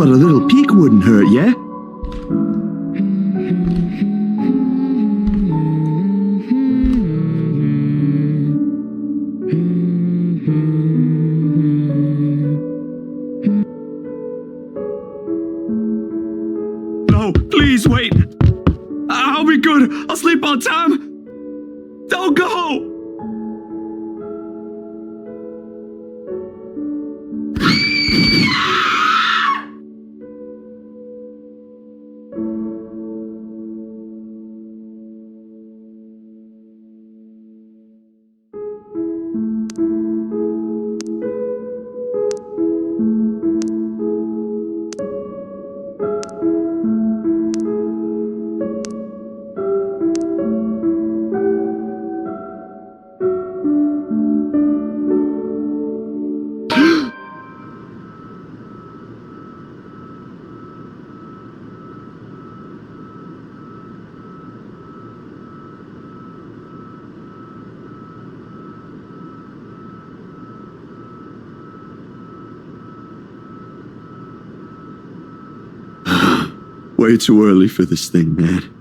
but a little peek wouldn't hurt, yeah? No, please wait. I'll be good. I'll sleep on time. Don't go. Way too early for this thing, man.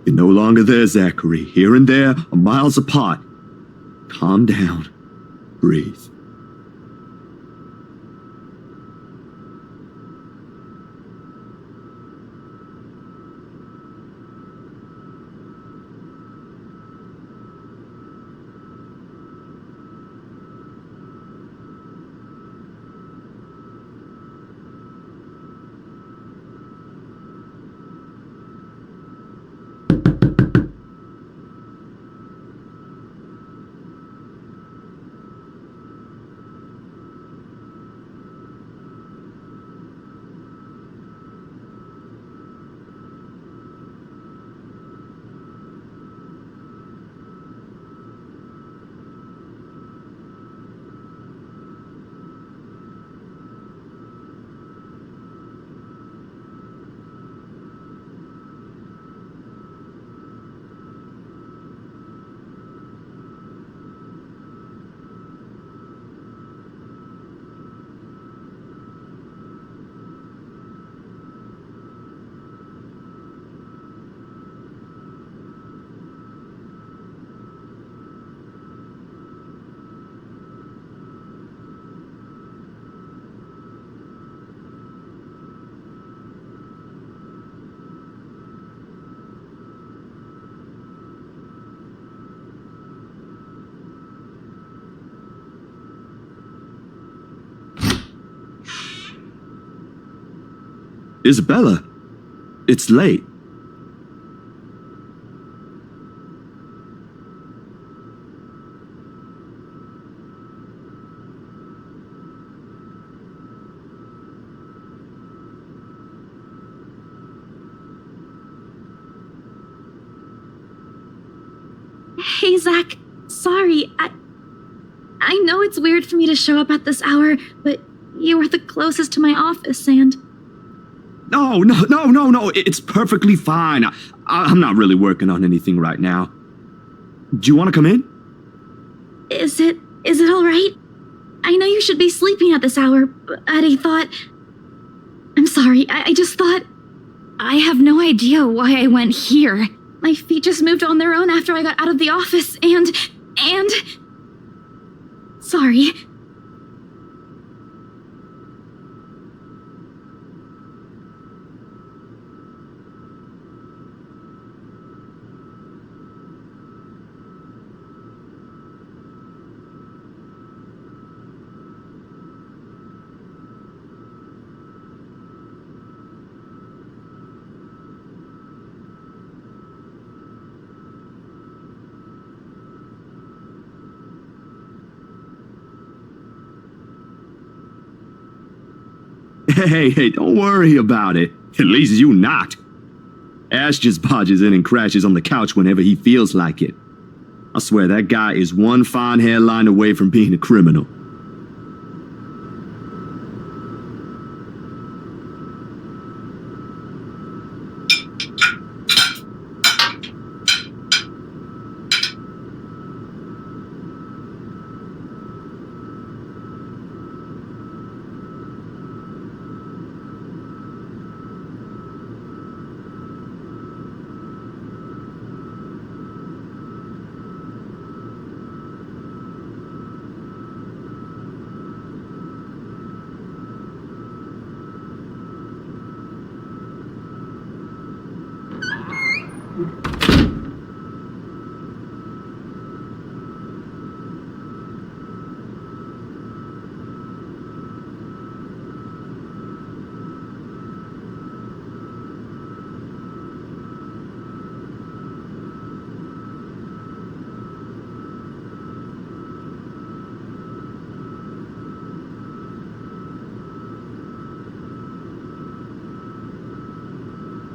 You're no longer there, Zachery. Here and there are miles apart. Calm down. Breathe. Isabella, it's late. Hey, Zach. Sorry, I know it's weird for me to show up at this hour, but you were the closest to my office, and... No, it's perfectly fine. I'm not really working on anything right now. Do you want to come in? Is it all right? I know you should be sleeping at this hour, but I thought... I'm sorry, I just thought... I have no idea why I went here. My feet just moved on their own after I got out of the office, and... Sorry. Hey, don't worry about it. At least you not. Ash just barges in and crashes on the couch whenever he feels like it. I swear that guy is one fine hairline away from being a criminal.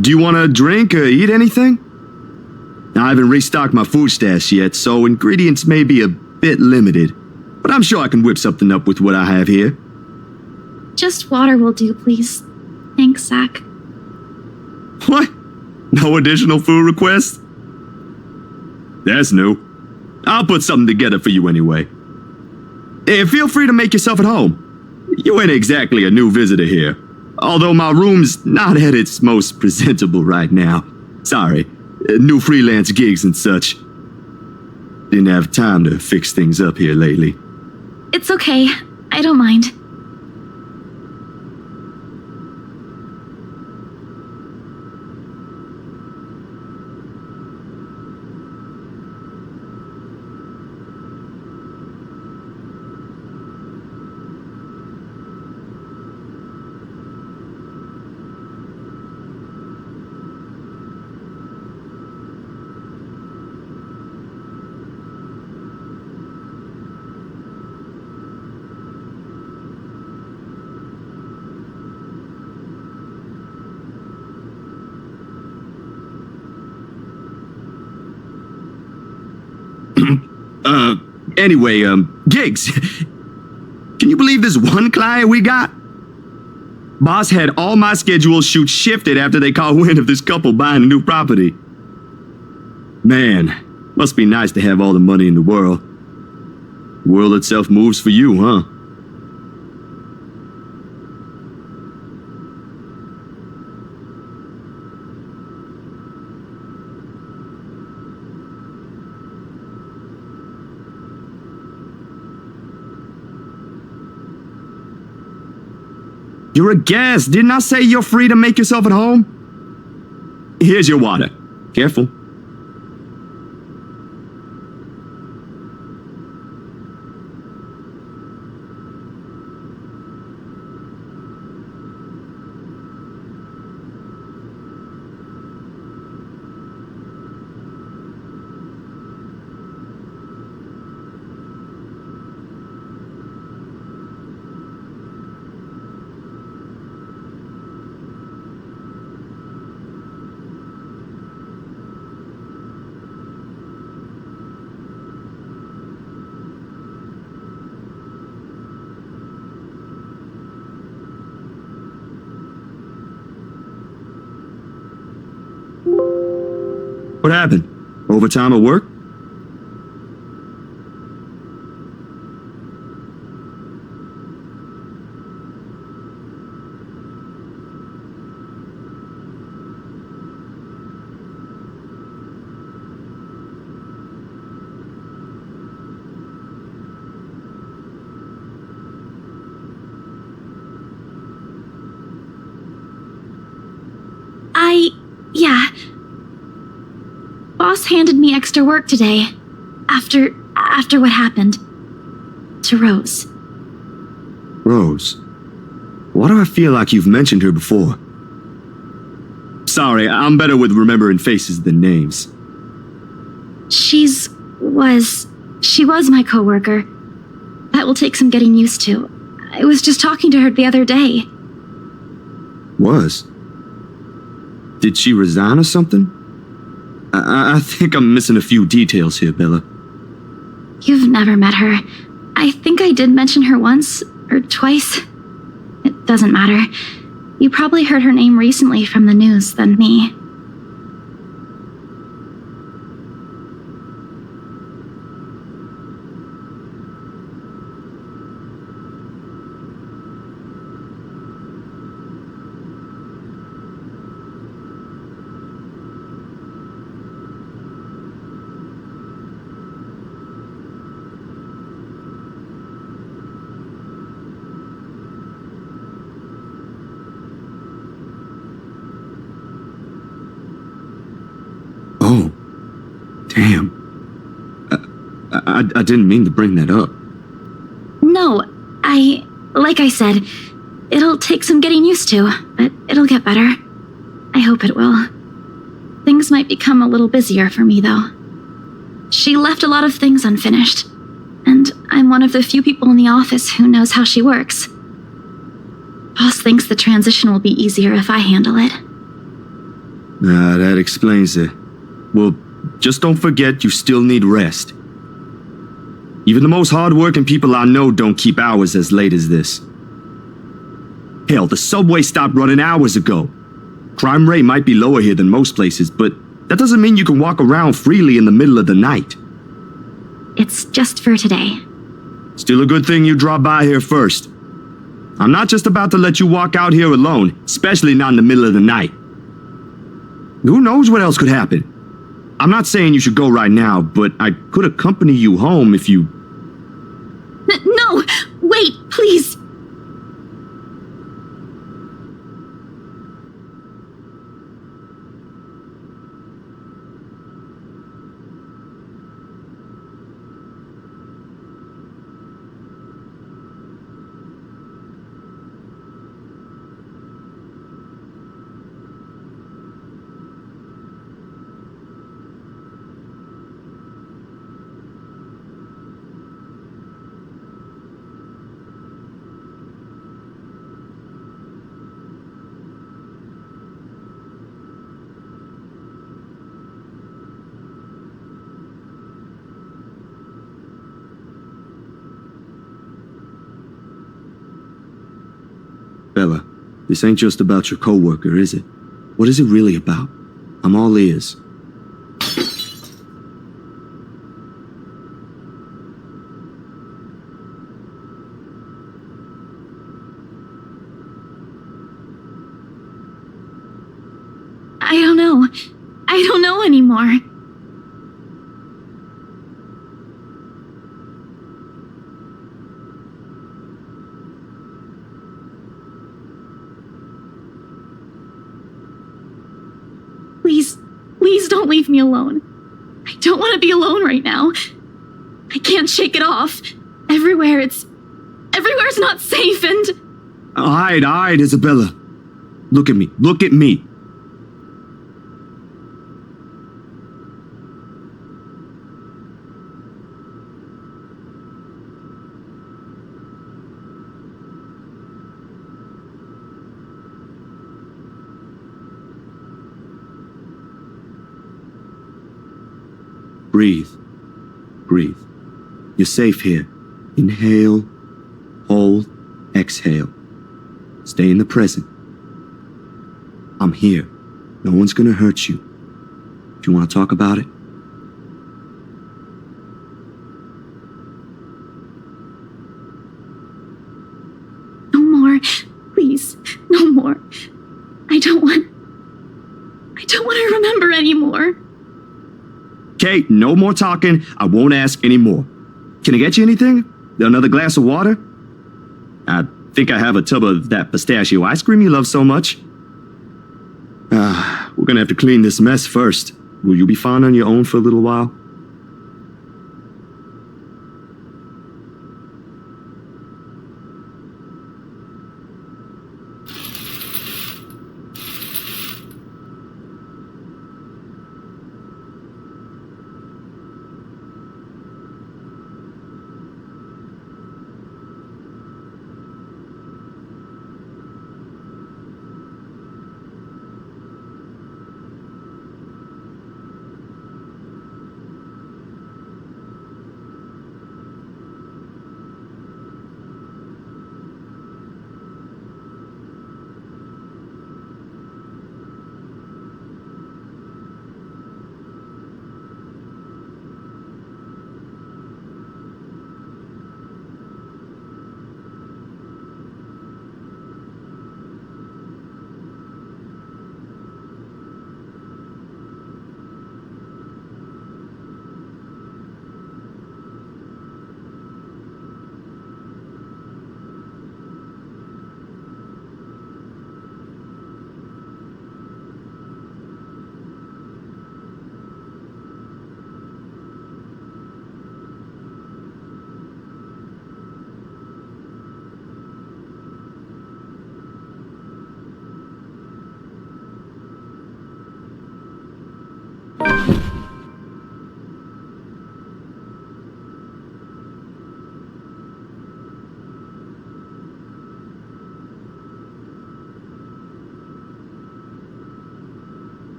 Do you want to drink or eat anything? I haven't restocked my food stash yet, so ingredients may be a bit limited. But I'm sure I can whip something up with what I have here. Just water will do, please. Thanks, Zach. What? No additional food requests? That's new. I'll put something together for you anyway. Hey, feel free to make yourself at home. You ain't exactly a new visitor here. Although my room's not at its most presentable right now. Sorry, new freelance gigs and such. Didn't have time to fix things up here lately. It's okay. I don't mind. Anyway, gigs. Can you believe this one client we got? Boss had all my schedule shoots shifted after they caught wind of this couple buying a new property. Man, must be nice to have all the money in the world. The world itself moves for you, huh? You're a guest. Didn't I say you're free to make yourself at home? Here's your water. Careful. What happened? Overtime at work? Yeah. Boss handed me extra work today. After what happened. To Rose. Rose. Why do I feel like you've mentioned her before? Sorry, I'm better with remembering faces than names. She was my coworker. That will take some getting used to. I was just talking to her the other day. Was? Did she resign or something? I think I'm missing a few details here, Bella. You've never met her. I think I did mention her once or twice. It doesn't matter. You probably heard her name recently from the news than me. Oh, damn. I didn't mean to bring that up. No, like I said, it'll take some getting used to, but it'll get better. I hope it will. Things might become a little busier for me, though. She left a lot of things unfinished, and I'm one of the few people in the office who knows how she works. Boss thinks the transition will be easier if I handle it. That explains it. Well, just don't forget you still need rest. Even the most hard-working people I know don't keep hours as late as this. Hell, the subway stopped running hours ago. Crime rate might be lower here than most places, but that doesn't mean you can walk around freely in the middle of the night. It's just for today. Still a good thing you dropped by here first. I'm not just about to let you walk out here alone, especially not in the middle of the night. Who knows what else could happen? I'm not saying you should go right now, but I could accompany you home if you... No! Wait, please! Bella, this ain't just about your coworker, is it? What is it really about? I'm all ears. I don't know anymore. Please don't leave me alone. I don't want to be alone right now. I can't shake it off. Everywhere's not safe and... Hide, Isabella. Look at me. Breathe. You're safe here. Inhale, hold, exhale. Stay in the present. I'm here. No one's gonna hurt you. Do you want to talk about it? No more. Please, no more. I don't want to remember anymore. Kate, no more talking. I won't ask anymore. Can I get you anything? Another glass of water? I think I have a tub of that pistachio ice cream you love so much. We're gonna have to clean this mess first. Will you be fine on your own for a little while?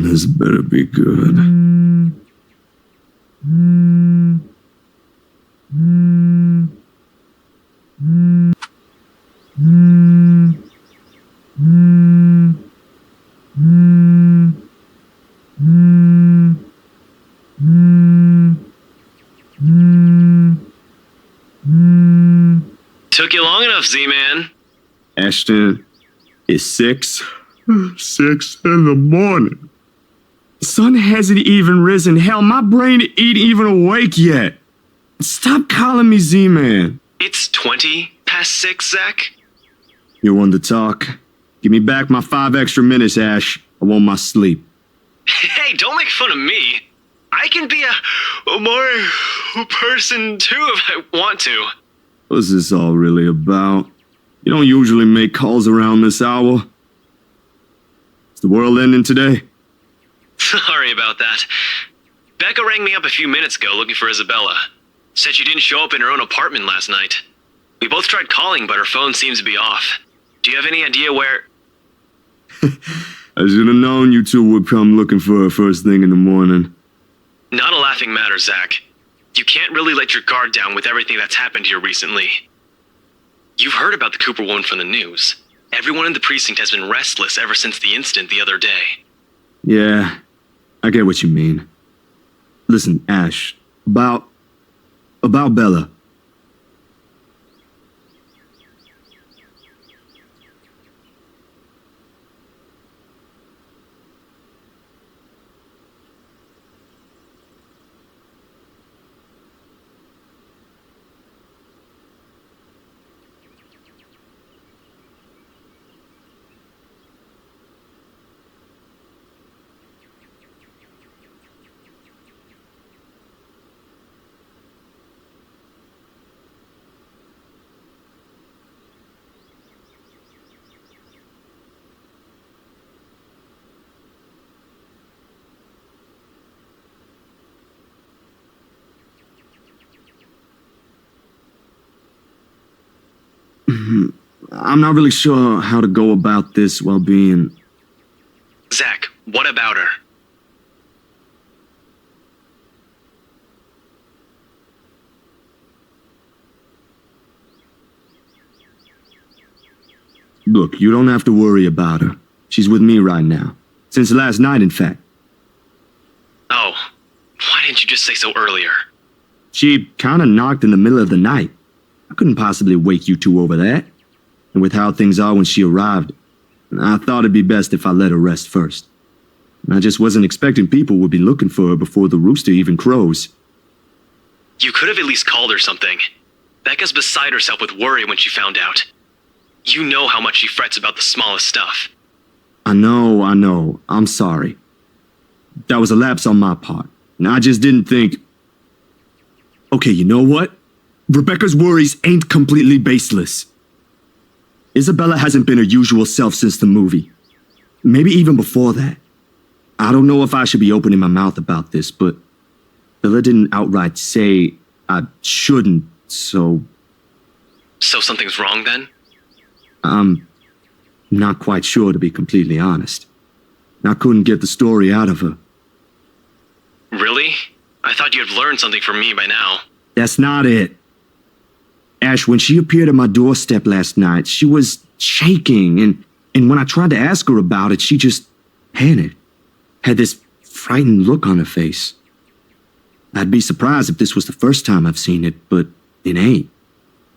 This better be good. Took you long enough, Z-Man. Ashton, it's 6 in the morning. The sun hasn't even risen. Hell, my brain ain't even awake yet. Stop calling me Z-Man. It's 20 past 6, Zach. You want to talk? Give me back my 5 extra minutes, Ash. I want my sleep. Hey, don't make fun of me. I can be a more person too if I want to. What's this all really about? You don't usually make calls around this hour. Is the world ending today? Sorry about that. Becca rang me up a few minutes ago looking for Isabella. Said she didn't show up in her own apartment last night. We both tried calling, but her phone seems to be off. Do you have any idea where... I should have known you two would come looking for her first thing in the morning. Not a laughing matter, Zach. You can't really let your guard down with everything that's happened here recently. You've heard about the Cooper woman from the news. Everyone in the precinct has been restless ever since the incident the other day. Yeah, I get what you mean. Listen, Ash, about Bella. I'm not really sure how to go about this while being... Zach, what about her? Look, you don't have to worry about her. She's with me right now. Since last night, in fact. Oh, why didn't you just say so earlier? She kinda knocked in the middle of the night. I couldn't possibly wake you two over that. And with how things are when she arrived, I thought it'd be best if I let her rest first. I just wasn't expecting people would be looking for her before the rooster even crows. You could have at least called her something. Becca's beside herself with worry when she found out. You know how much she frets about the smallest stuff. I know. I'm sorry. That was a lapse on my part. And I just didn't think... Okay, you know what? Rebecca's worries ain't completely baseless. Isabella hasn't been her usual self since the movie. Maybe even before that. I don't know if I should be opening my mouth about this, but Bella didn't outright say I shouldn't, so... So something's wrong then? I'm not quite sure, to be completely honest. I couldn't get the story out of her. Really? I thought you'd learned something from me by now. That's not it. Ash, when she appeared at my doorstep last night, she was shaking, and when I tried to ask her about it, she just panicked. Had this frightened look on her face. I'd be surprised if this was the first time I've seen it, but it ain't.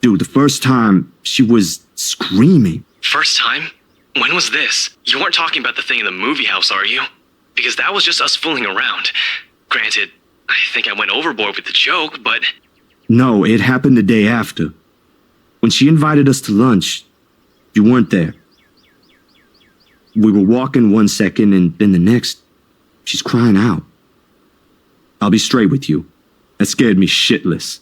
Dude, the first time, she was screaming. First time? When was this? You weren't talking about the thing in the movie house, are you? Because that was just us fooling around. Granted, I think I went overboard with the joke, but... No, it happened the day after. When she invited us to lunch, you weren't there. We were walking one second, and then the next, she's crying out. I'll be straight with you. That scared me shitless.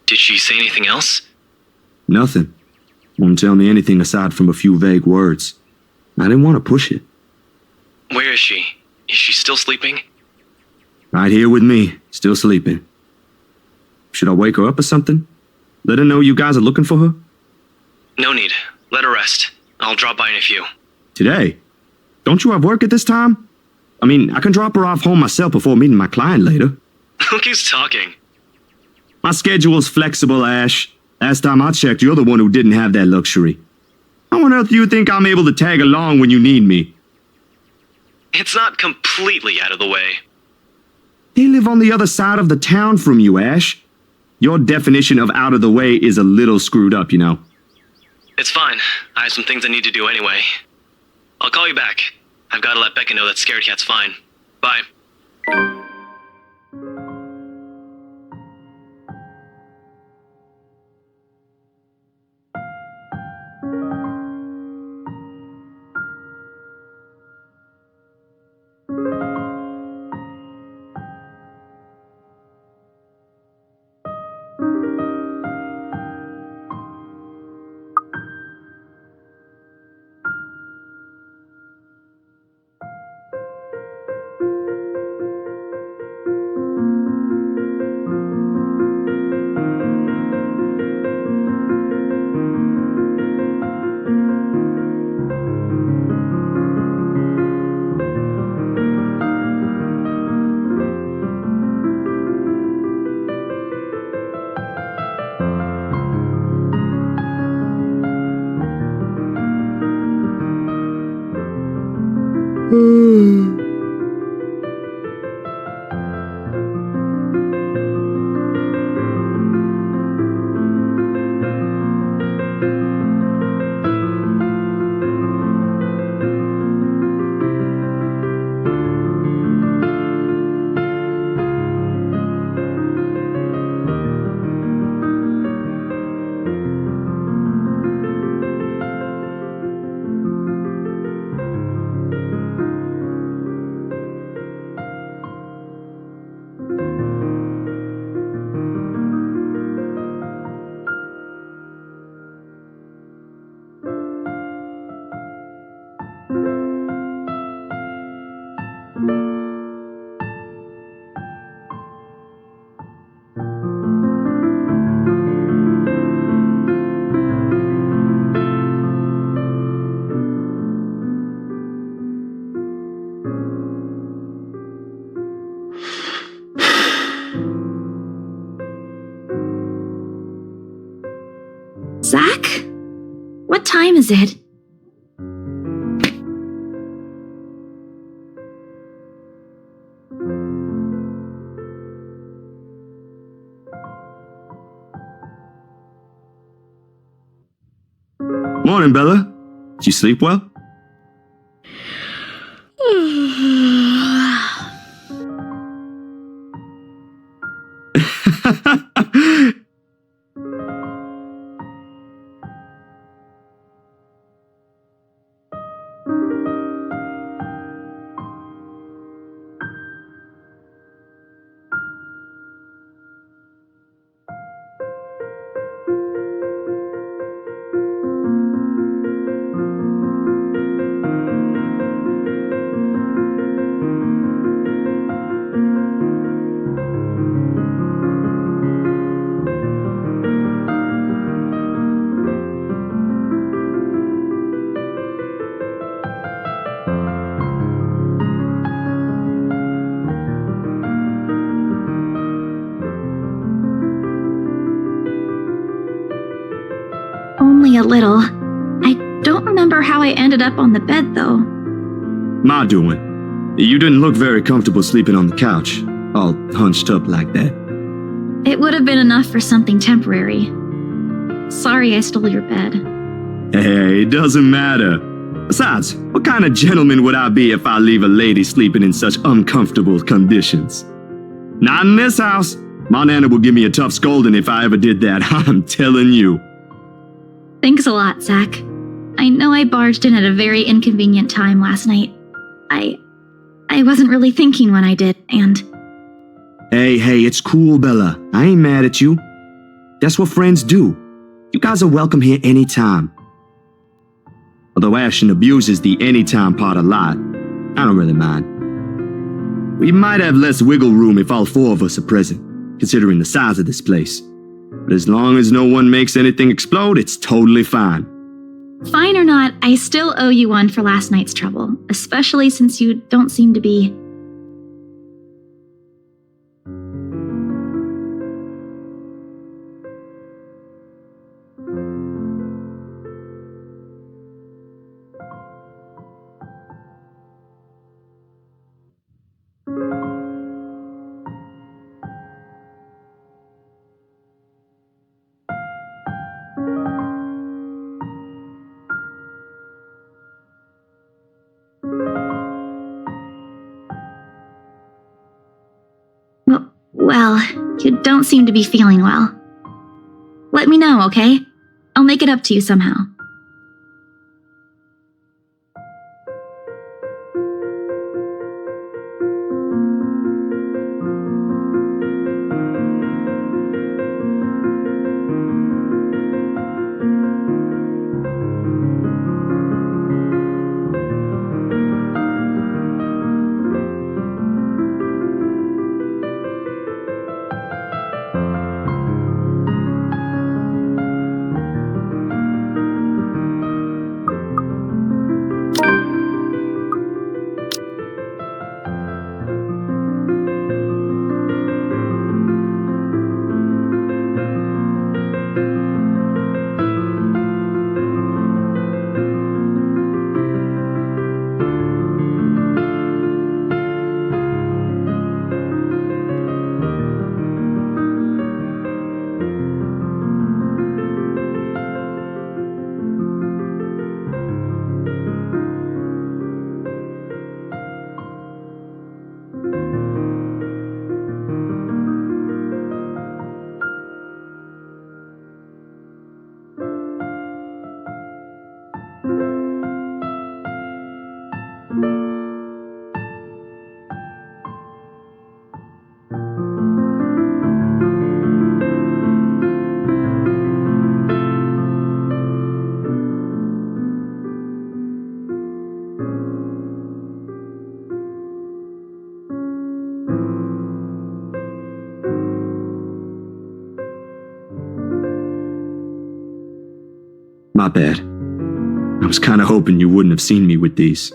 Did she say anything else? Nothing. Won't tell me anything aside from a few vague words. I didn't want to push it. Where is she? Is she still sleeping? Right here with me, still sleeping. Should I wake her up or something? Let her know you guys are looking for her? No need. Let her rest. I'll drop by in a few. Today? Don't you have work at this time? I mean, I can drop her off home myself before meeting my client later. Look who's talking. My schedule's flexible, Ash. Last time I checked, you're the one who didn't have that luxury. How on earth do you think I'm able to tag along when you need me? It's not completely out of the way. They live on the other side of the town from you, Ash. Your definition of out of the way is a little screwed up, you know. It's fine. I have some things I need to do anyway. I'll call you back. I've got to let Becca know that Scared Cat's fine. Bye. What time is it? Morning, Bella. Did you sleep well? Only a little. I don't remember how I ended up on the bed, though. Ma doing? You didn't look very comfortable sleeping on the couch, all hunched up like that. It would have been enough for something temporary. Sorry I stole your bed. Hey, it doesn't matter. Besides, what kind of gentleman would I be if I leave a lady sleeping in such uncomfortable conditions? Not in this house. My nana would give me a tough scolding if I ever did that, I'm telling you. Thanks a lot, Zach. I know I barged in at a very inconvenient time last night. I wasn't really thinking when I did, and... Hey, it's cool, Bella. I ain't mad at you. That's what friends do. You guys are welcome here anytime. Although Ashton abuses the anytime part a lot, I don't really mind. We might have less wiggle room if all four of us are present, considering the size of this place. But as long as no one makes anything explode, it's totally fine. Fine or not, I still owe you one for last night's trouble, especially since you don't seem to be... Well, you don't seem to be feeling well. Let me know, okay? I'll make it up to you somehow. My bad. I was kinda hoping you wouldn't have seen me with these.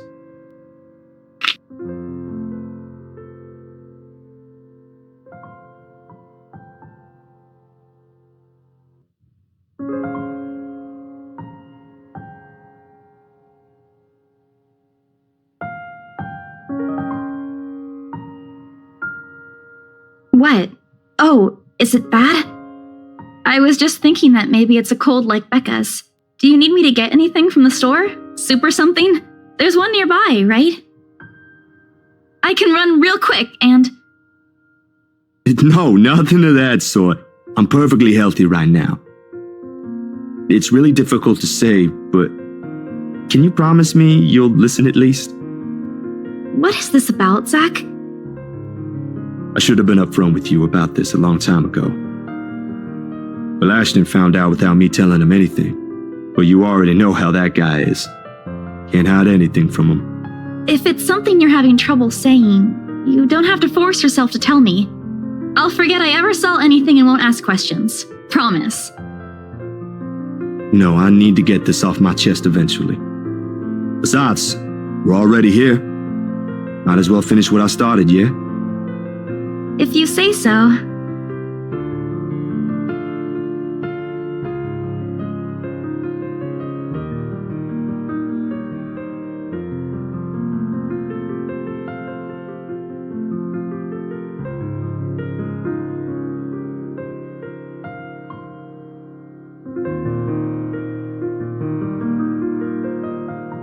What? Oh, is it bad? I was just thinking that maybe it's a cold like Becca's. Do you need me to get anything from the store? Soup or something? There's one nearby, right? I can run real quick and... No, nothing of that sort. I'm perfectly healthy right now. It's really difficult to say, but can you promise me you'll listen at least? What is this about, Zach? I should have been upfront with you about this a long time ago. Well, Ashton found out without me telling him anything. But you already know how that guy is. Can't hide anything from him. If it's something you're having trouble saying, you don't have to force yourself to tell me. I'll forget I ever saw anything and won't ask questions. Promise. No, I need to get this off my chest eventually. Besides, we're already here. Might as well finish what I started, yeah? If you say so.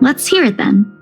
Let's hear it then.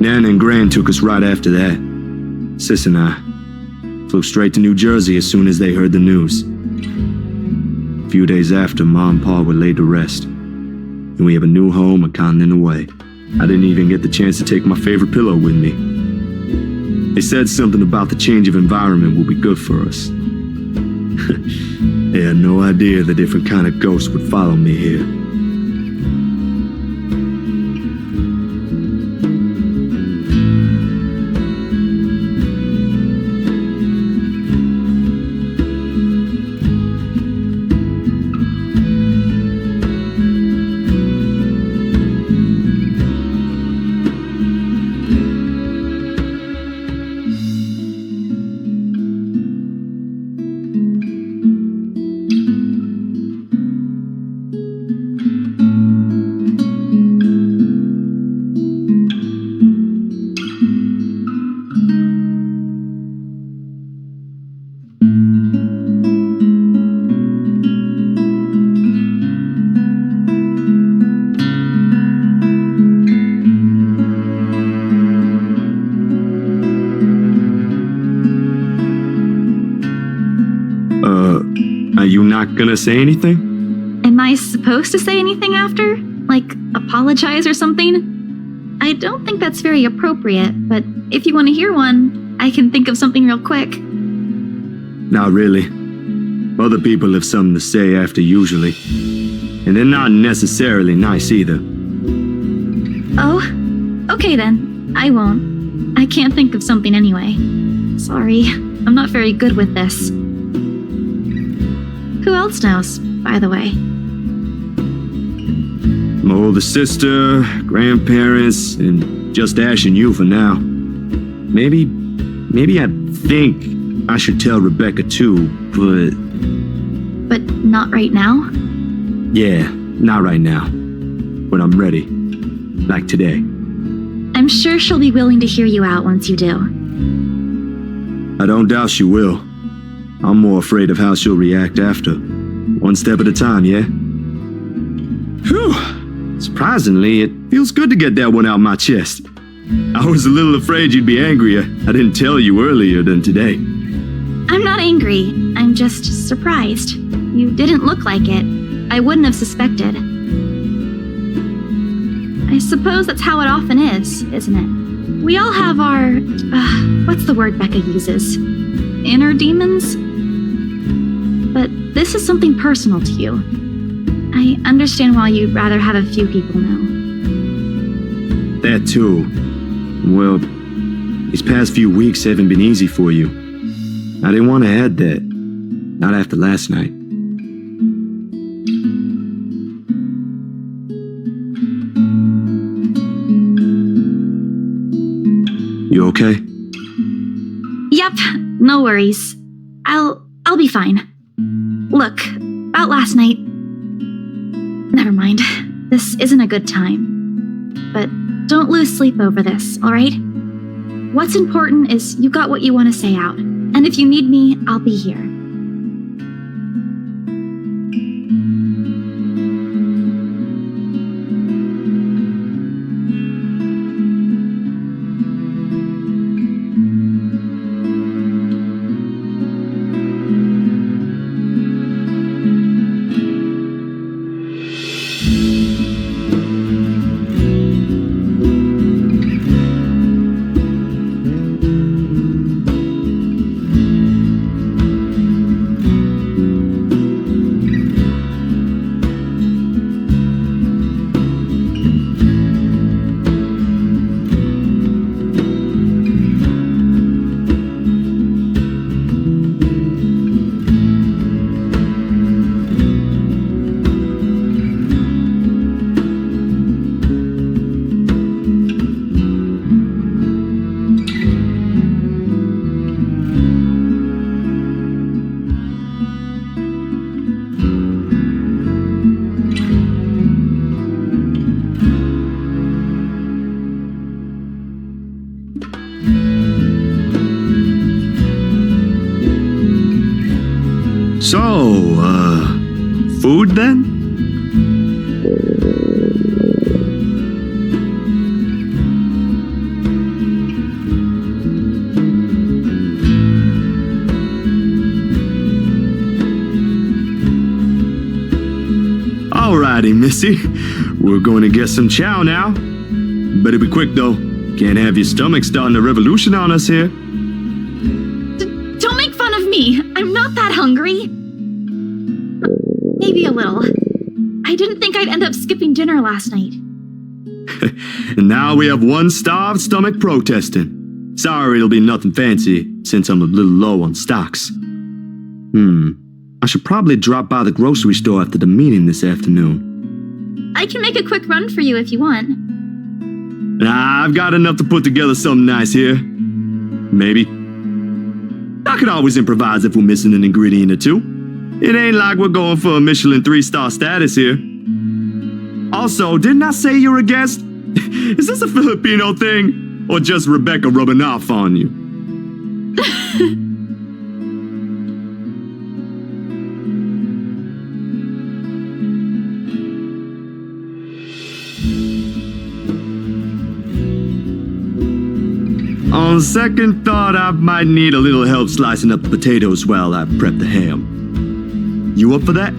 Nan and Gran took us right after that. Sis and I flew straight to New Jersey as soon as they heard the news. A few days after, Ma and Pa were laid to rest, and we have a new home a continent away. I didn't even get the chance to take my favorite pillow with me. They said something about the change of environment will be good for us. They had no idea the different kind of ghosts would follow me here. Are you not gonna say anything? Am I supposed to say anything after? Like, apologize or something? I don't think that's very appropriate, but if you want to hear one, I can think of something real quick. Not really. Other people have something to say after usually. And they're not necessarily nice either. Oh? Okay then. I won't. I can't think of something anyway. Sorry. I'm not very good with this. Who else knows, by the way? My older sister, grandparents, and just Ash and you for now. Maybe I think I should tell Rebecca too, but... But not right now? Yeah, not right now. When I'm ready. Like today. I'm sure she'll be willing to hear you out once you do. I don't doubt she will. I'm more afraid of how she'll react after. One step at a time, yeah? Whew. Surprisingly, it feels good to get that one out my chest. I was a little afraid you'd be angrier. I didn't tell you earlier than today. I'm not angry. I'm just surprised. You didn't look like it. I wouldn't have suspected. I suppose that's how it often is, isn't it? We all have our... what's the word Becca uses? Inner demons? But this is something personal to you. I understand why you'd rather have a few people know. That too. Well, these past few weeks haven't been easy for you. I didn't want to add that. Not after last night. You okay? Yep, no worries. I'll be fine. Look, about last night... Never mind. This isn't a good time. But don't lose sleep over this, alright? What's important is you got what you want to say out. And if you need me, I'll be here. Food then? Alrighty, Missy. We're going to get some chow now. Better be quick, though. Can't have your stomach starting a revolution on us here. Don't make fun of me. I'm not that hungry. Maybe a little. I didn't think I'd end up skipping dinner last night. And now we have one starved stomach protesting. Sorry, it'll be nothing fancy, since I'm a little low on stocks. I should probably drop by the grocery store after the meeting this afternoon. I can make a quick run for you if you want. Nah, I've got enough to put together something nice here. Maybe. I could always improvise if we're missing an ingredient or two. It ain't like we're going for a Michelin 3-star status here. Also, didn't I say you're a guest? Is this a Filipino thing? Or just Rebecca rubbing off on you? On second thought, I might need a little help slicing up the potatoes while I prep the ham. You up for that?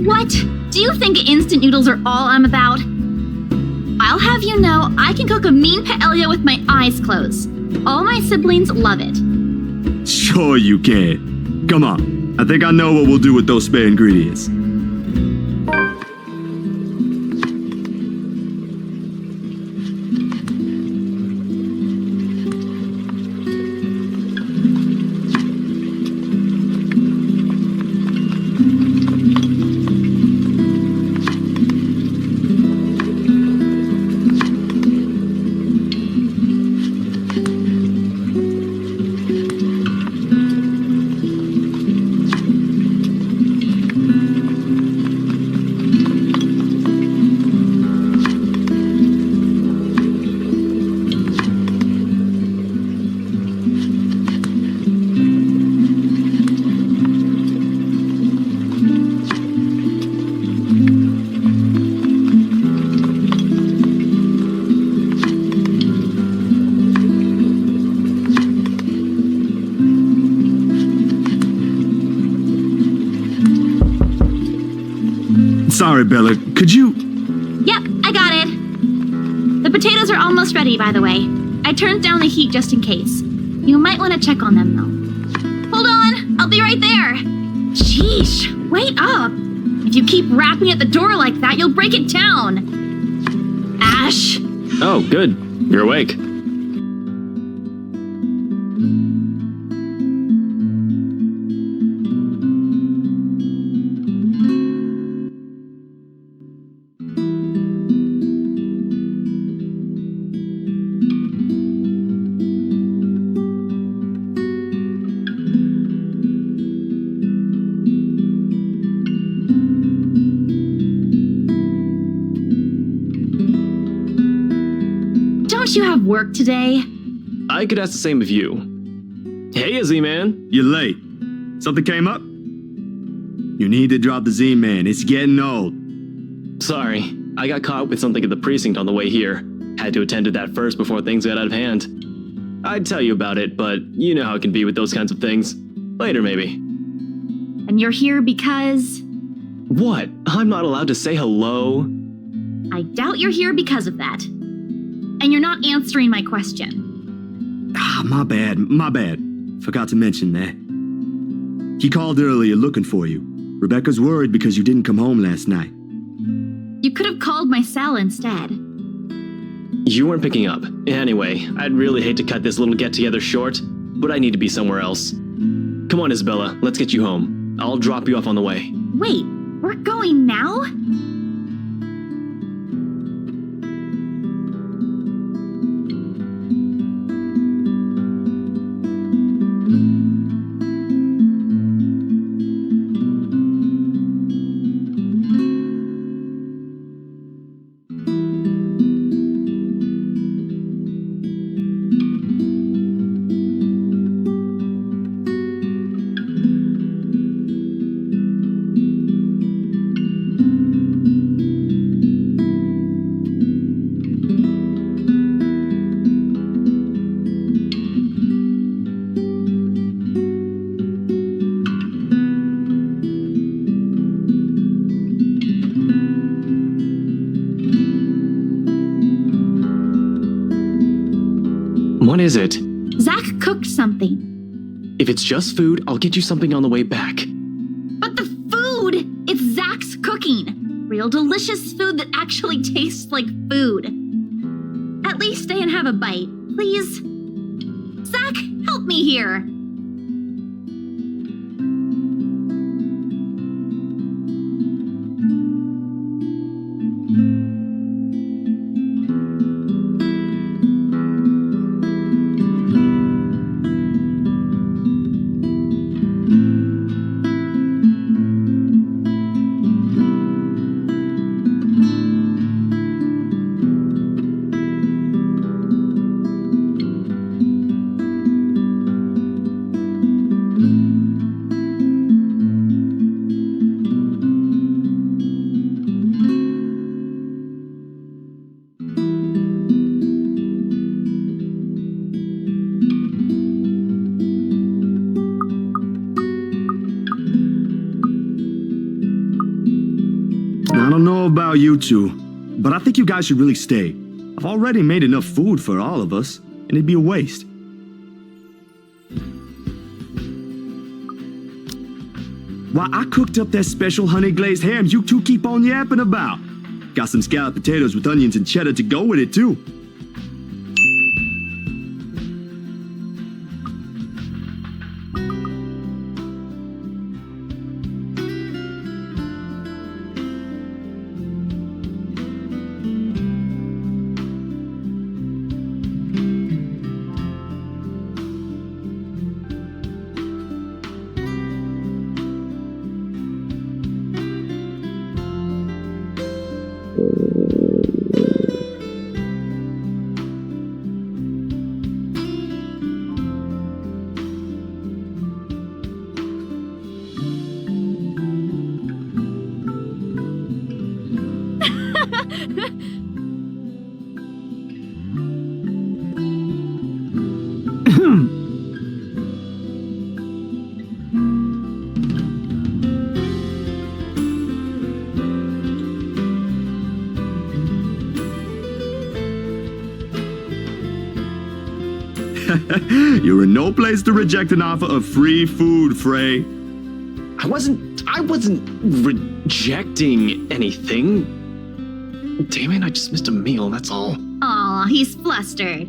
What? Do you think instant noodles are all I'm about? I'll have you know, I can cook a mean paella with my eyes closed. All my siblings love it. Sure you can. Come on, I think I know what we'll do with those spare ingredients. Sorry, Bella. Could you... Yep, I got it. The potatoes are almost ready, by the way. I turned down the heat just in case. You might want to check on them, though. Hold on, I'll be right there. Sheesh, wait up. If you keep rapping at the door like that, you'll break it down. Ash. Oh, good. You're awake. Don't you have work today? I could ask the same of you. Hey, Z-Man. You're late. Something came up? You need to drop the Z-Man. It's getting old. Sorry, I got caught with something at the precinct on the way here. Had to attend to that first before things got out of hand. I'd tell you about it, but you know how it can be with those kinds of things. Later, maybe. And you're here because... What? I'm not allowed to say hello? I doubt you're here because of that. And you're not answering my question. Ah, my bad. Forgot to mention that. He called earlier looking for you. Rebecca's worried because you didn't come home last night. You could have called my cell instead. You weren't picking up. Anyway, I'd really hate to cut this little get-together short, but I need to be somewhere else. Come on, Isabella, let's get you home. I'll drop you off on the way. Wait, we're going now? What is it? Zach cooked something. If it's just food, I'll get you something on the way back. But the food! It's Zach's cooking. Real delicious food that actually tastes like food. At least stay and have a bite, please. Zach, help me here. I don't know about you two, but I think you guys should really stay. I've already made enough food for all of us, and it'd be a waste. Why, I cooked up that special honey glazed ham you two keep on yapping about. Got some scalloped potatoes with onions and cheddar to go with it, too. You're in no place to reject an offer of free food, Frey. I wasn't rejecting anything. Damn it, I just missed a meal, that's all. Aw, he's flustered.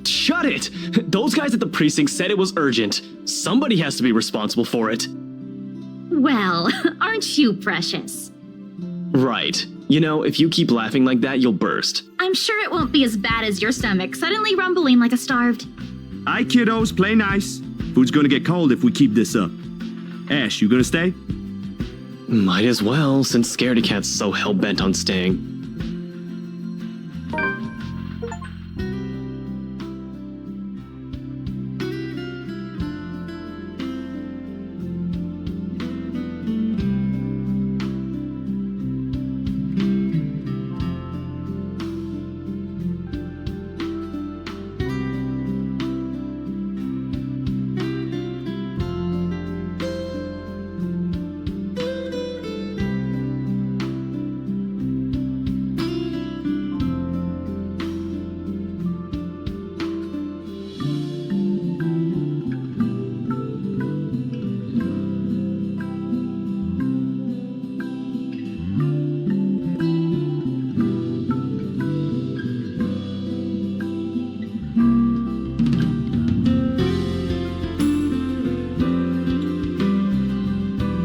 Shut it! Those guys at the precinct said it was urgent. Somebody has to be responsible for it. Well, aren't you precious? Right. You know, if you keep laughing like that, you'll burst. I'm sure it won't be as bad as your stomach suddenly rumbling like a starved. Aye, kiddos, play nice. Food's gonna get cold if we keep this up. Ash, you gonna stay? Might as well, since Scaredy Cat's so hell-bent on staying.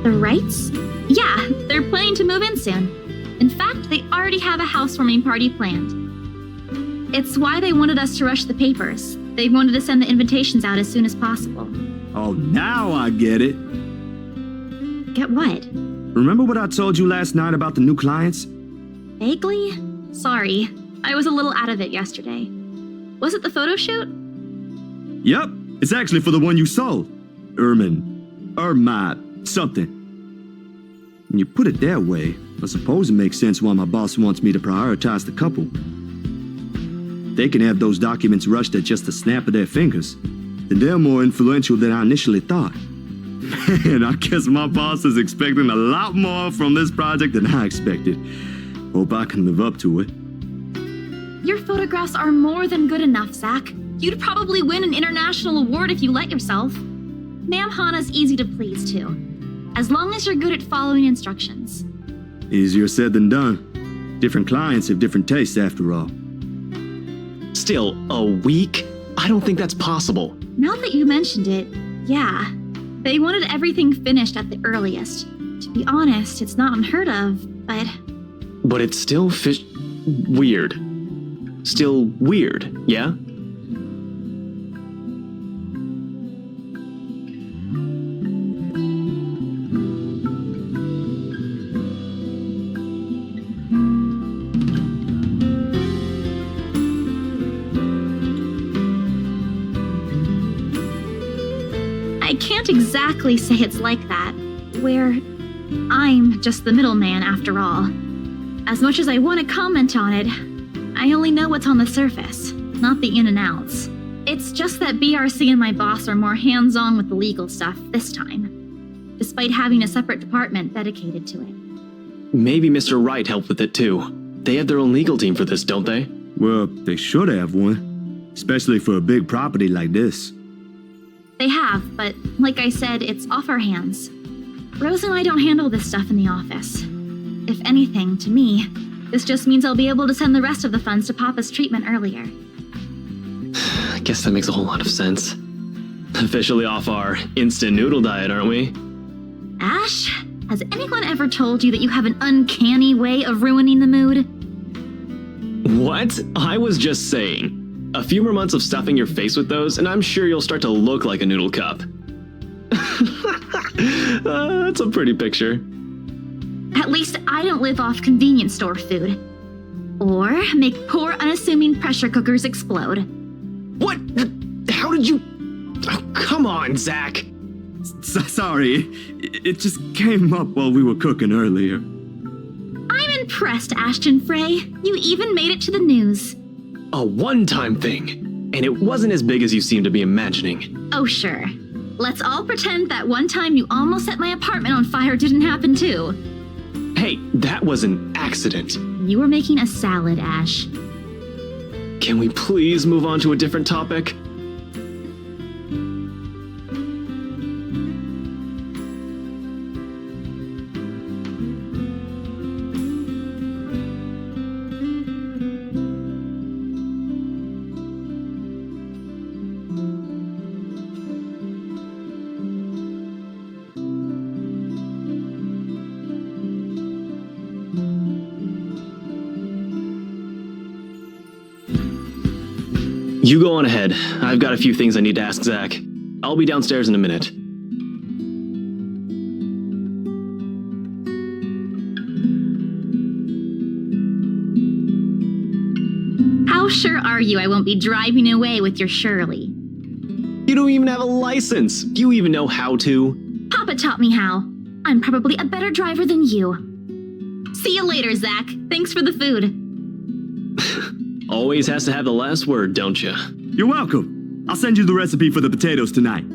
The Wrights? Yeah, they're planning to move in soon. In fact, they already have a housewarming party planned. It's why they wanted us to rush the papers. They wanted to send the invitations out as soon as possible. Oh, now I get it. Get what? Remember what I told you last night about the new clients? Vaguely? Sorry, I was a little out of it yesterday. Was it the photo shoot? Yep, it's actually for the one you sold. Something. When you put it that way, I suppose it makes sense why my boss wants me to prioritize the couple. They can have those documents rushed at just a snap of their fingers, and they're more influential than I initially thought. Man, I guess my boss is expecting a lot more from this project than I expected. Hope I can live up to it. Your photographs are more than good enough, Zach. You'd probably win an international award if you let yourself. Ma'am Hana's easy to please, too. As long as you're good at following instructions. Easier said than done. Different clients have different tastes, after all. Still, a week? I don't think that's possible. Now that you mentioned it, yeah. They wanted everything finished at the earliest. To be honest, it's not unheard of, but... But it's still weird. Still weird, yeah? I can't exactly say it's like that, where I'm just the middleman after all. As much as I want to comment on it, I only know what's on the surface, not the in and outs. It's just that BRC and my boss are more hands-on with the legal stuff this time, despite having a separate department dedicated to it. Maybe Mr. Wright helped with it too. They have their own legal team for this, don't they? Well, they should have one, especially for a big property like this. They have, but like I said, it's off our hands. Rose and I don't handle this stuff in the office. If anything, to me, this just means I'll be able to send the rest of the funds to Papa's treatment earlier. I guess that makes a whole lot of sense. Officially off our instant noodle diet, aren't we? Ash, has anyone ever told you that you have an uncanny way of ruining the mood? What? I was just saying. A few more months of stuffing your face with those, and I'm sure you'll start to look like a noodle cup. That's a pretty picture. At least I don't live off convenience store food. Or make poor, unassuming pressure cookers explode. What? How did you... Oh, come on, Zach. Sorry, it just came up while we were cooking earlier. I'm impressed, Ashton Frey. You even made it to the news. A one-time thing. And it wasn't as big as you seem to be imagining. Oh, sure. Let's all pretend that one time you almost set my apartment on fire didn't happen too. Hey, that was an accident. You were making a salad, Ash. Can we please move on to a different topic? You go on ahead. I've got a few things I need to ask Zach. I'll be downstairs in a minute. How sure are you I won't be driving away with your Shirley? You don't even have a license. Do you even know how to? Papa taught me how. I'm probably a better driver than you. See you later, Zach. Thanks for the food. Always has to have the last word, don't you? You're welcome. I'll send you the recipe for the potatoes tonight.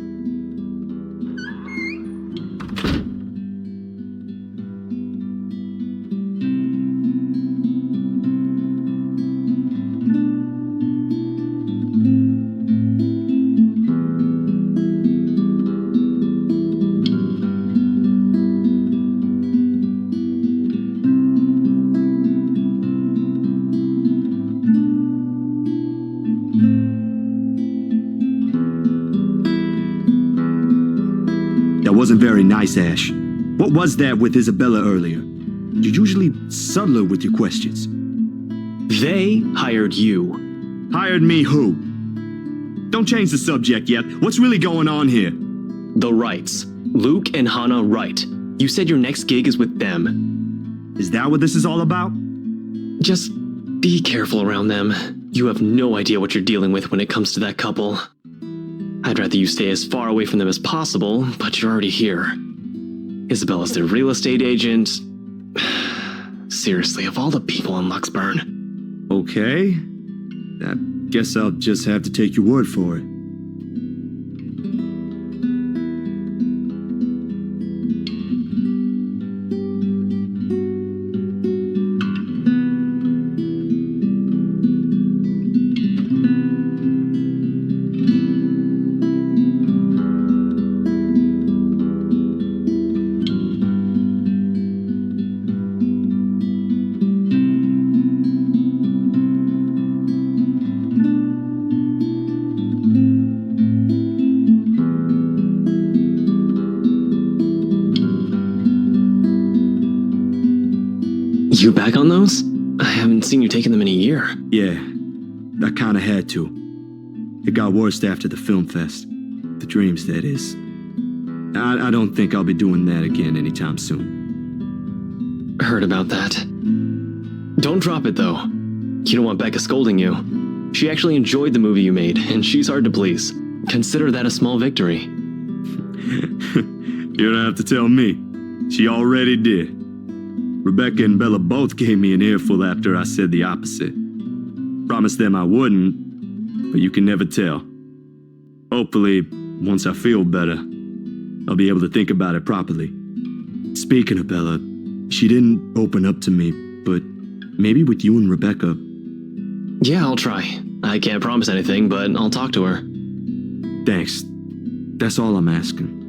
Wasn't very nice, Ash. What was that with Isabella earlier? You're usually subtler with your questions. They hired you. Hired me who? Don't change the subject yet. What's really going on here? The Wrights. Luke and Hannah Wright. You said your next gig is with them. Is that what this is all about? Just be careful around them. You have no idea what you're dealing with when it comes to that couple. I'd rather you stay as far away from them as possible, but you're already here. Isabella's their real estate agent. Seriously, of all the people in Luxburn. Okay. I guess I'll just have to take your word for it. You back on those? I haven't seen you taking them in a year. Yeah, I kinda had to. It got worse after the film fest. The dreams, that is. I don't think I'll be doing that again anytime soon. Heard about that. Don't drop it, though. You don't want Becca scolding you. She actually enjoyed the movie you made, and she's hard to please. Consider that a small victory. You don't have to tell me. She already did. Rebecca and Bella both gave me an earful after I said the opposite. Promised them I wouldn't, but you can never tell. Hopefully, once I feel better, I'll be able to think about it properly. Speaking of Bella, she didn't open up to me, but maybe with you and Rebecca. Yeah, I'll try. I can't promise anything, but I'll talk to her. Thanks. That's all I'm asking.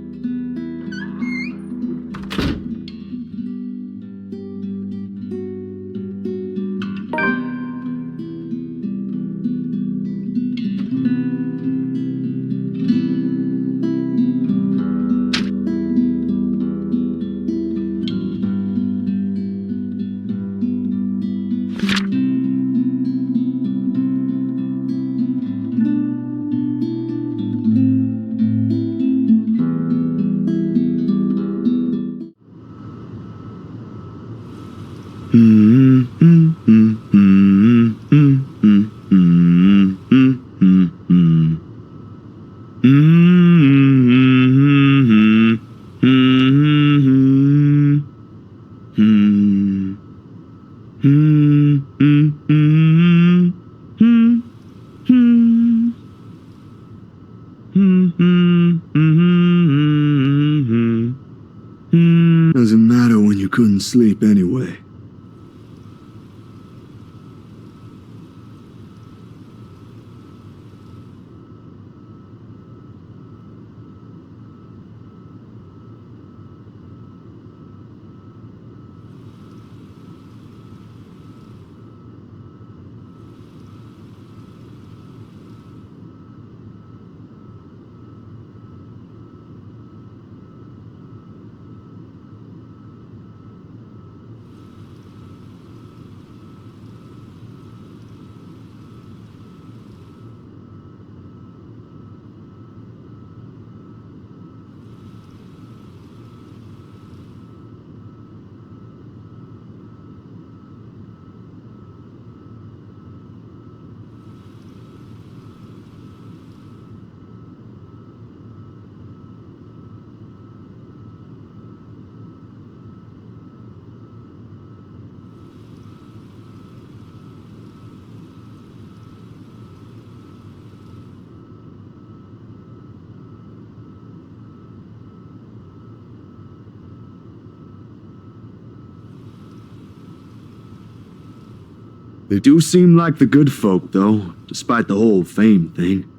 Doesn't matter when you couldn't sleep anyway. They do seem like the good folk, though, despite the whole fame thing.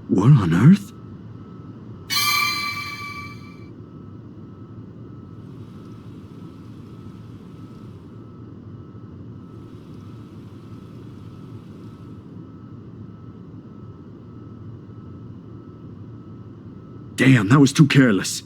What on earth? Damn, that was too careless.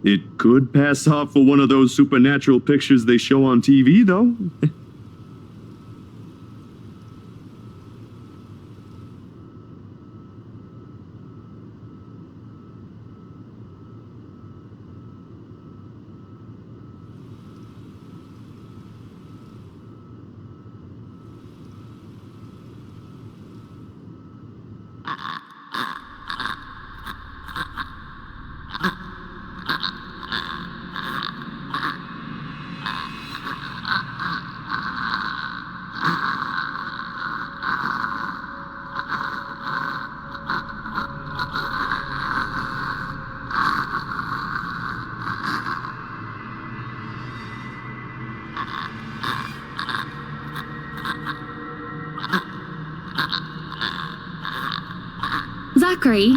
It could pass off for one of those supernatural pictures they show on TV, though. Zachery?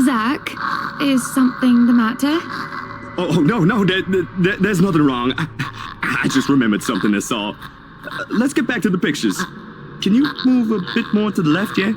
Zach, is something the matter? Oh, no, there's nothing wrong. I just remembered something I saw. Let's get back to the pictures. Can you move a bit more to the left, yeah?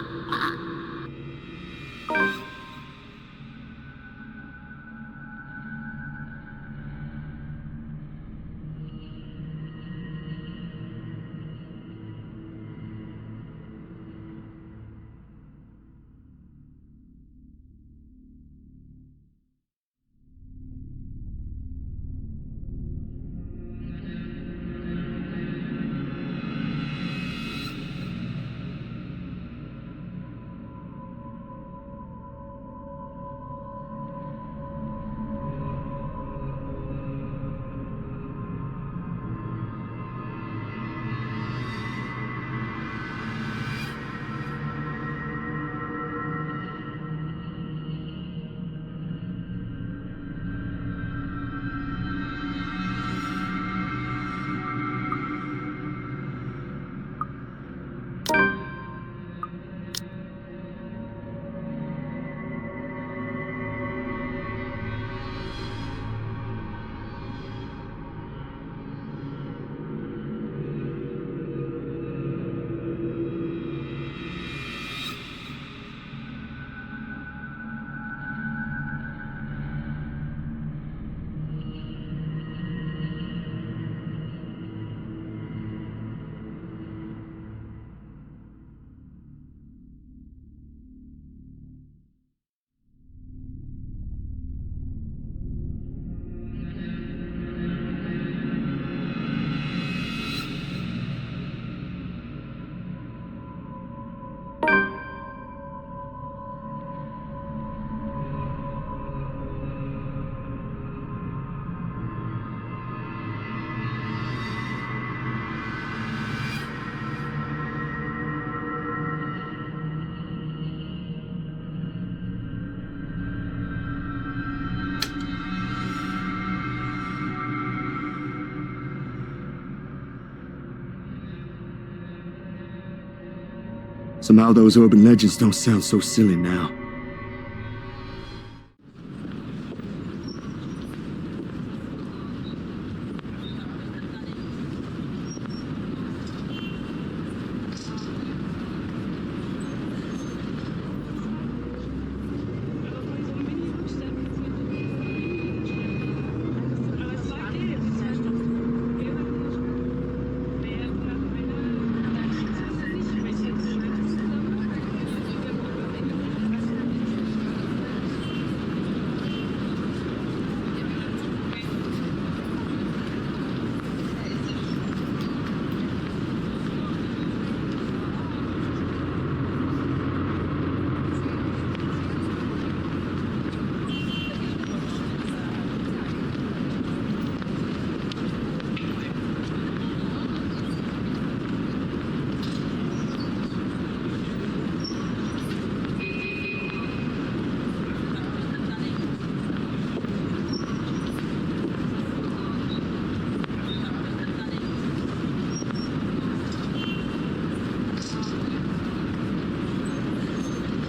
Somehow those urban legends don't sound so silly now.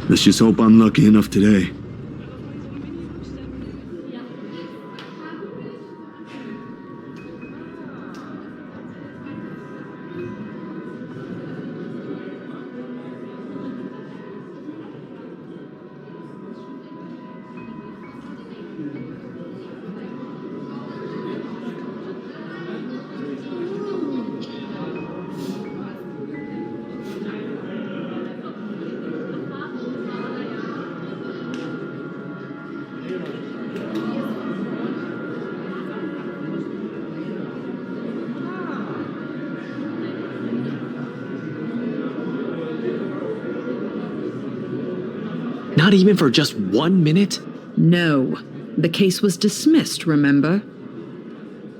Let's just hope I'm lucky enough today. Not even for just 1 minute? No. The case was dismissed, remember?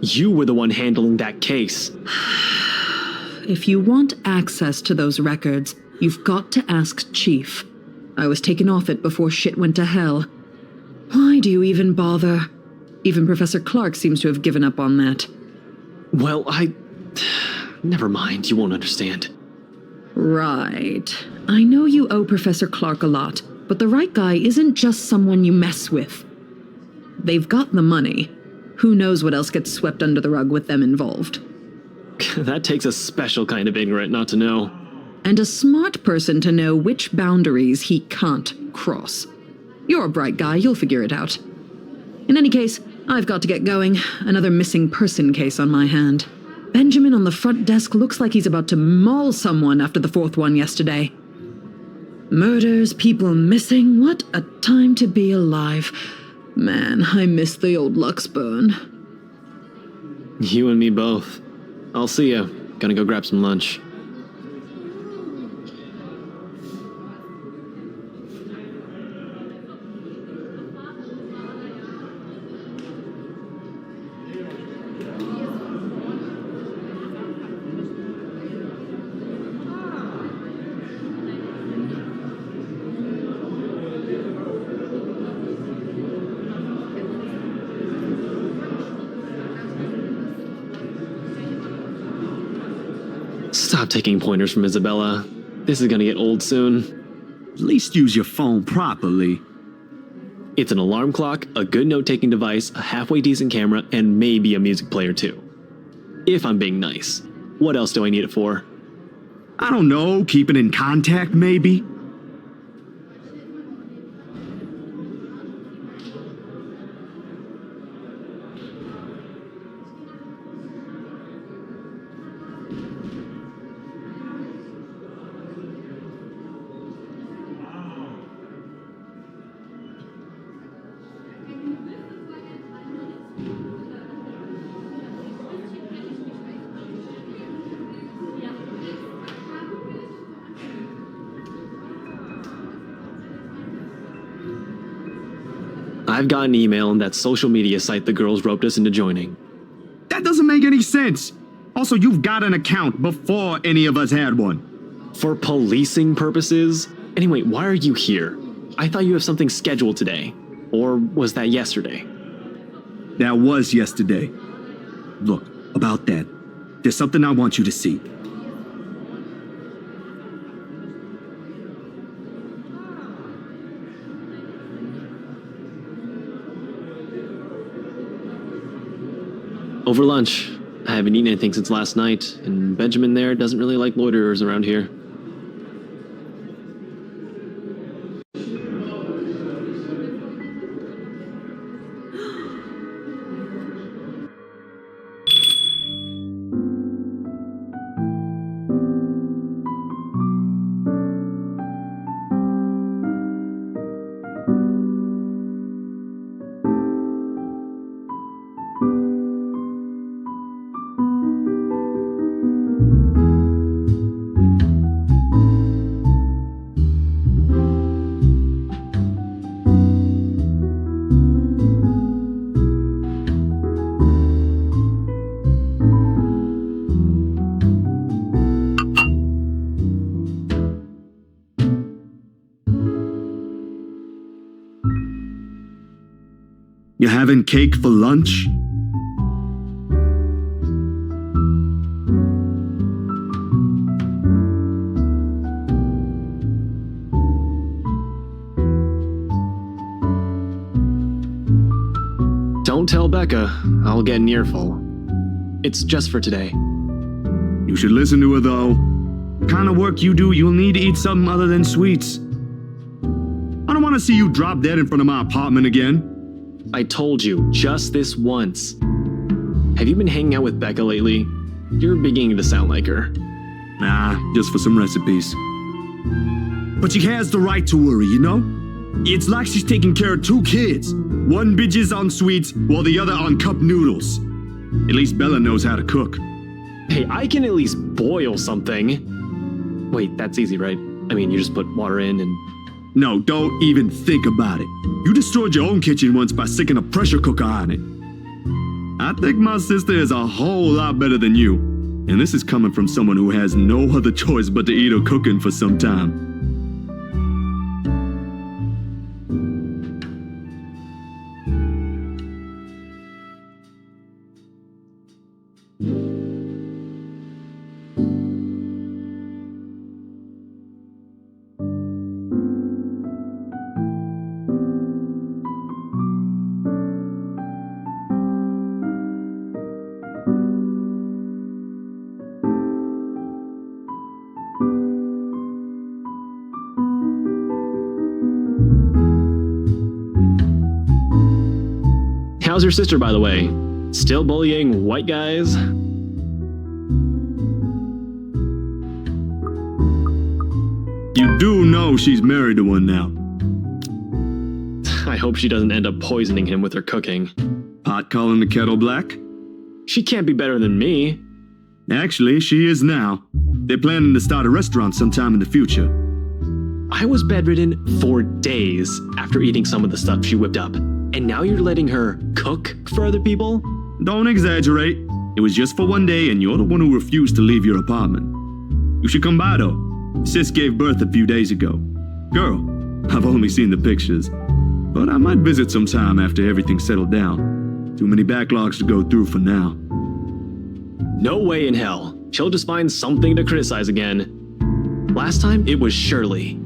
You were the one handling that case. If you want access to those records, you've got to ask Chief. I was taken off it before shit went to hell. Why do you even bother? Even Professor Clark seems to have given up on that. Well, Never mind, you won't understand. Right. I know you owe Professor Clark a lot, but the right guy isn't just someone you mess with. They've got the money. Who knows what else gets swept under the rug with them involved. That takes a special kind of ignorant not to know. And a smart person to know which boundaries he can't cross. You're a bright guy, you'll figure it out. In any case, I've got to get going. Another missing person case on my hand. Benjamin on the front desk looks like he's about to maul someone after the fourth one yesterday. Murders, people missing, what a time to be alive. Man, I miss the old Luxburn. You and me both. I'll see ya. Gonna go grab some lunch. Stop taking pointers from Isabella. This is gonna get old soon. At least use your phone properly. It's an alarm clock, a good note-taking device, a halfway decent camera, and maybe a music player too. If I'm being nice. What else do I need it for? I don't know, keeping in contact maybe? I've got an email on that social media site the girls roped us into joining. That doesn't make any sense. Also, you've got an account before any of us had one. For policing purposes? Anyway, why are you here? I thought you have something scheduled today. Or was that yesterday? That was yesterday. Look, about that, there's something I want you to see. Over lunch. I haven't eaten anything since last night, and Benjamin there doesn't really like loiterers around here. You having cake for lunch? Don't tell Becca. I'll get an earful. It's just for today. You should listen to her though. The kind of work you do, you'll need to eat something other than sweets. I don't want to see you drop dead in front of my apartment again. I told you, just this once. Have you been hanging out with Becca lately? You're beginning to sound like her. Nah, just for some recipes. But she has the right to worry, you know? It's like she's taking care of two kids. One bitches on sweets, while the other on cup noodles. At least Bella knows how to cook. Hey, I can at least boil something. Wait, that's easy, right? I mean, you just put water in and... No, don't even think about it. You destroyed your own kitchen once by sticking a pressure cooker on it. I think my sister is a whole lot better than you. And this is coming from someone who has no other choice but to eat her cooking for some time. How's your sister, by the way? Still bullying white guys? You do know she's married to one now. I hope she doesn't end up poisoning him with her cooking. Pot calling the kettle black? She can't be better than me. Actually, she is now. They're planning to start a restaurant sometime in the future. I was bedridden for days after eating some of the stuff she whipped up. And now you're letting her cook for other people? Don't exaggerate. It was just for one day and you're the one who refused to leave your apartment. You should come by though. Sis gave birth a few days ago. Girl, I've only seen the pictures. But I might visit sometime after everything's settled down. Too many backlogs to go through for now. No way in hell. She'll just find something to criticize again. Last time, it was Shirley.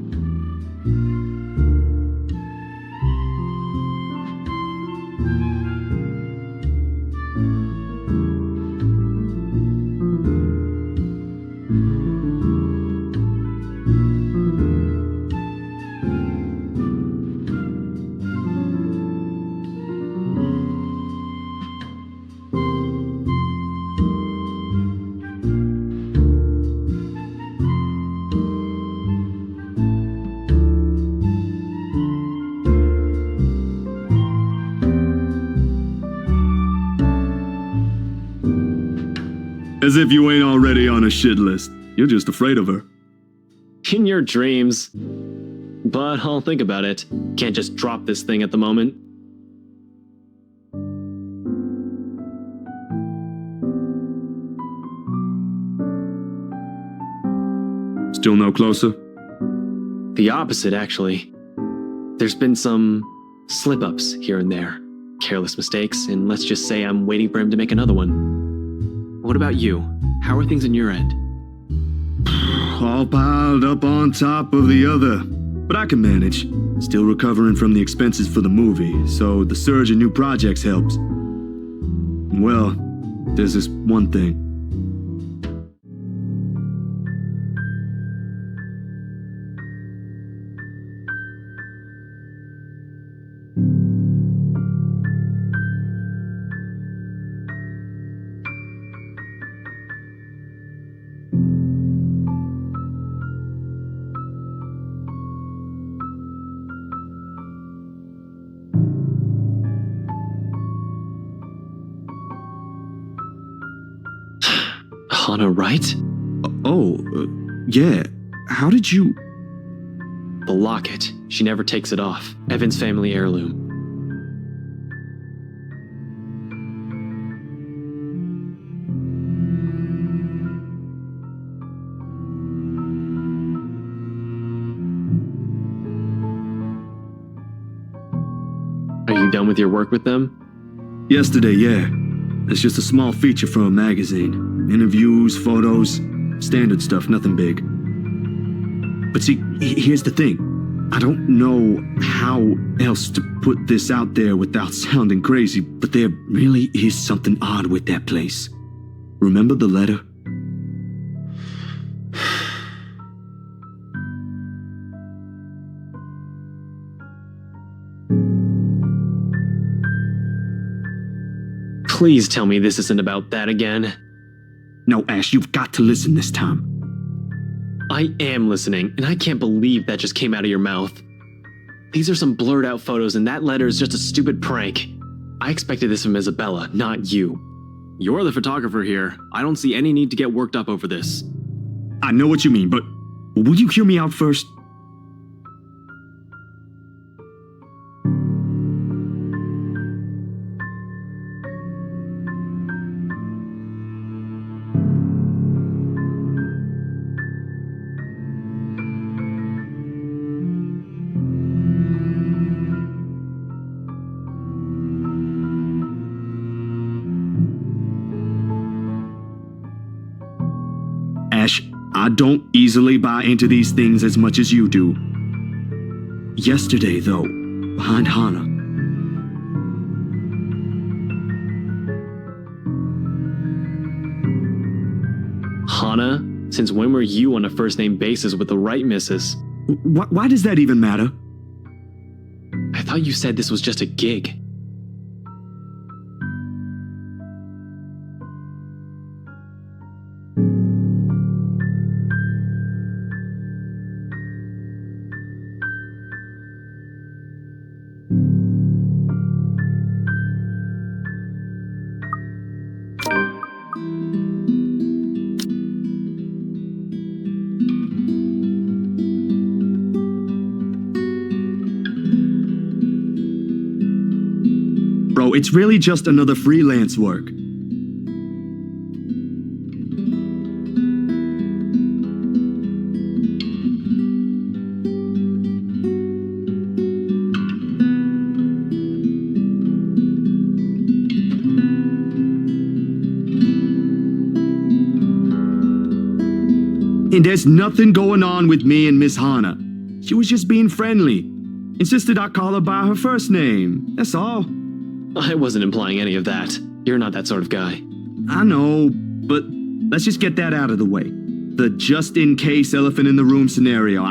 As if you ain't already on a shit list. You're just afraid of her. In your dreams. But I'll think about it. Can't just drop this thing at the moment. Still no closer? The opposite, actually. There's been some slip-ups here and there. Careless mistakes, and let's just say I'm waiting for him to make another one. What about you? How are things on your end? All piled up on top of the other. But I can manage. Still recovering from the expenses for the movie, so the surge in new projects helps. Well, there's this one thing. Hana, right? Yeah. How did you... The locket. She never takes it off. Evan's family heirloom. Are you done with your work with them? Yesterday, yeah. It's just a small feature for a magazine. Interviews, photos, standard stuff, nothing big. But see, here's the thing. I don't know how else to put this out there without sounding crazy, but there really is something odd with that place. Remember the letter? Please tell me this isn't about that again. No, Ash, you've got to listen this time. I am listening, and I can't believe that just came out of your mouth. These are some blurred out photos, and that letter is just a stupid prank. I expected this from Isabella, not you. You're the photographer here. I don't see any need to get worked up over this. I know what you mean, but will you hear me out first? Ash, I don't easily buy into these things as much as you do. Yesterday, though, behind Hana. Hana? Since when were you on a first-name basis with the right missus? Why does that even matter? I thought you said this was just a gig. Bro, it's really just another freelance work. And there's nothing going on with me and Miss Hana. She was just being friendly. Insisted I call her by her first name. That's all. I wasn't implying any of that. You're not that sort of guy. I know, but let's just get that out of the way. The just-in-case elephant in the room scenario,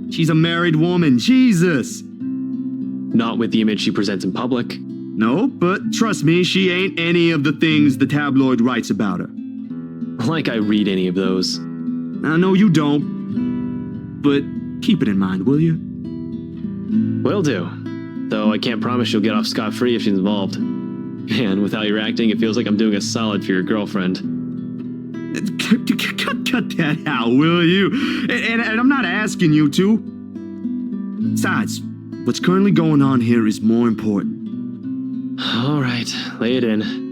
She's a married woman, Jesus! Not with the image she presents in public. No, but trust me, she ain't any of the things the tabloid writes about her. Like I read any of those. I know you don't, but keep it in mind, will you? Will do. Though I can't promise you'll get off scot-free if she's involved. Man, without your acting, it feels like I'm doing a solid for your girlfriend. Cut that out, will you? And I'm not asking you to. Besides, what's currently going on here is more important. All right, lay it in.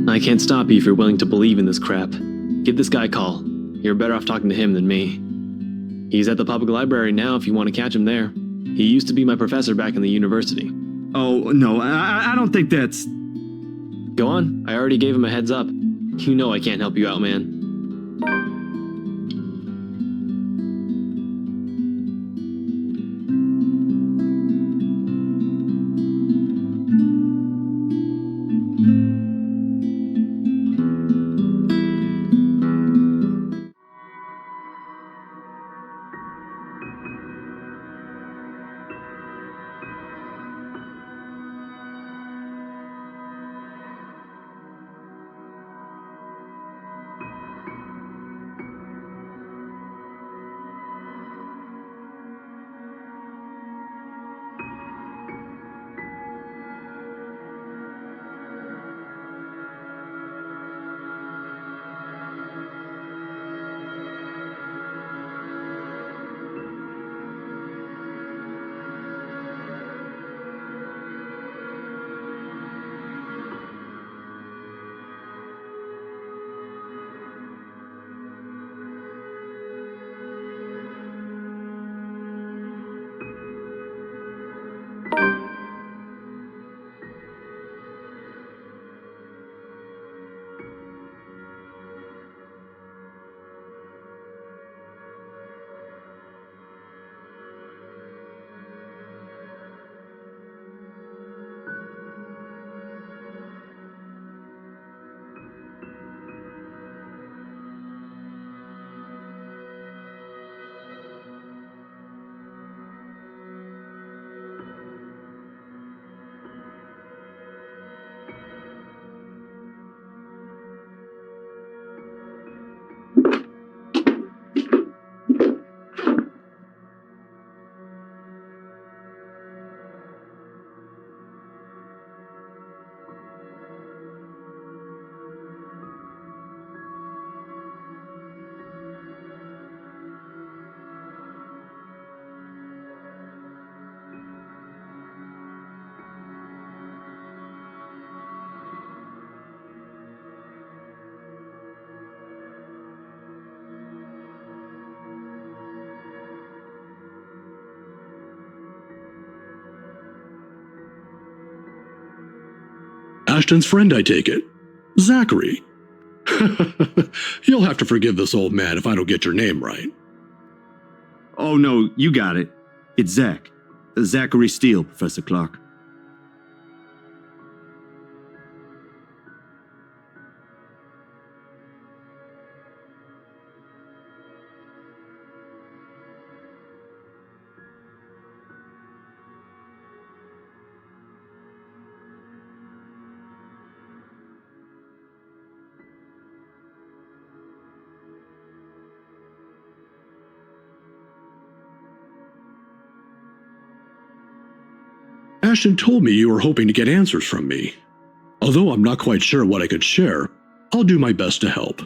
I can't stop you if you're willing to believe in this crap. Give this guy a call. You're better off talking to him than me. He's at the public library now if you want to catch him there. He used to be my professor back in the university. Oh, no, I don't think that's... Go on, I already gave him a heads up. You know I can't help you out, man. Ashton's friend, I take it. Zachery. You'll have to forgive this old man if I don't get your name right. Oh, no, you got it. It's Zach. Zachery Steele, Professor Clark. Ashton told me you were hoping to get answers from me. Although I'm not quite sure what I could share, I'll do my best to help.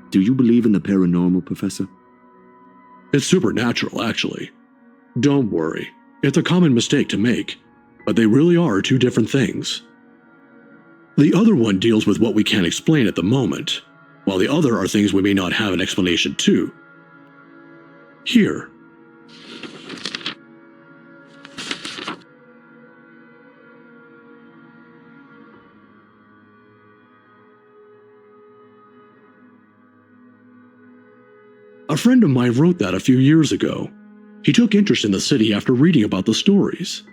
Do you believe in the paranormal, Professor? It's supernatural, actually. Don't worry, it's a common mistake to make, but they really are two different things. The other one deals with what we can't explain at the moment, while the other are things we may not have an explanation to. Here. A friend of mine wrote that a few years ago. He took interest in the city after reading about the stories.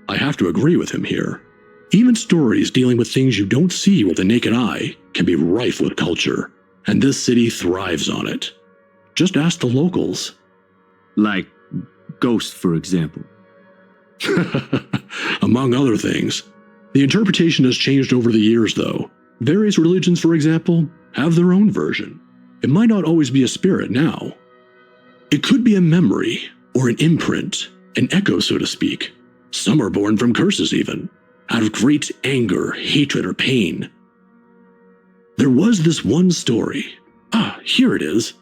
I have to agree with him here. Even stories dealing with things you don't see with the naked eye can be rife with culture, and this city thrives on it. Just ask the locals. Like ghosts, for example. Among other things. The interpretation has changed over the years, though. Various religions, for example, have their own version. It might not always be a spirit now. It could be a memory, or an imprint, an echo, so to speak. Some are born from curses even, out of great anger, hatred, or pain. There was this one story. Here it is.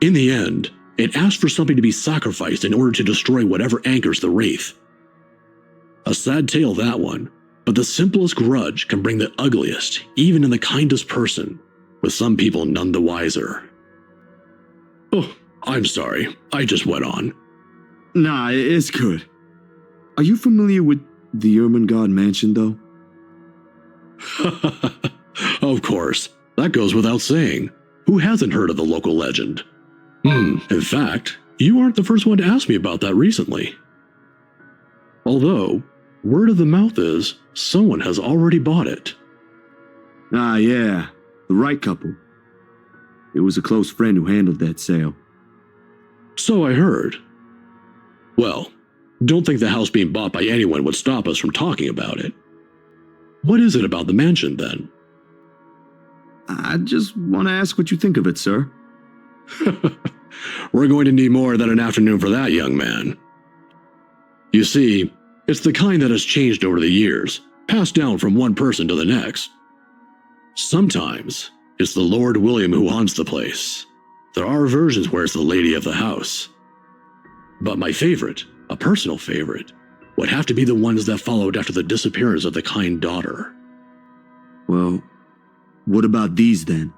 In the end, it asked for something to be sacrificed in order to destroy whatever anchors the wraith. A sad tale, that one, but the simplest grudge can bring the ugliest, even in the kindest person, with some people none the wiser. Oh, I'm sorry, I just went on. Nah, it's good. Are you familiar with the Ermengarde Mansion, though? Of course, that goes without saying. Who hasn't heard of the local legend? In fact, you aren't the first one to ask me about that recently. Although, word of the mouth is, someone has already bought it. Ah, yeah, the right couple. It was a close friend who handled that sale. So I heard. Well, don't think the house being bought by anyone would stop us from talking about it. What is it about the mansion, then? I just want to ask what you think of it, sir. We're going to need more than an afternoon for that, young man. You see, it's the kind that has changed over the years, passed down from one person to the next. Sometimes, it's the Lord William who haunts the place. There are versions where it's the lady of the house. But my favorite, a personal favorite, would have to be the ones that followed after the disappearance of the kind daughter. Well, what about these then?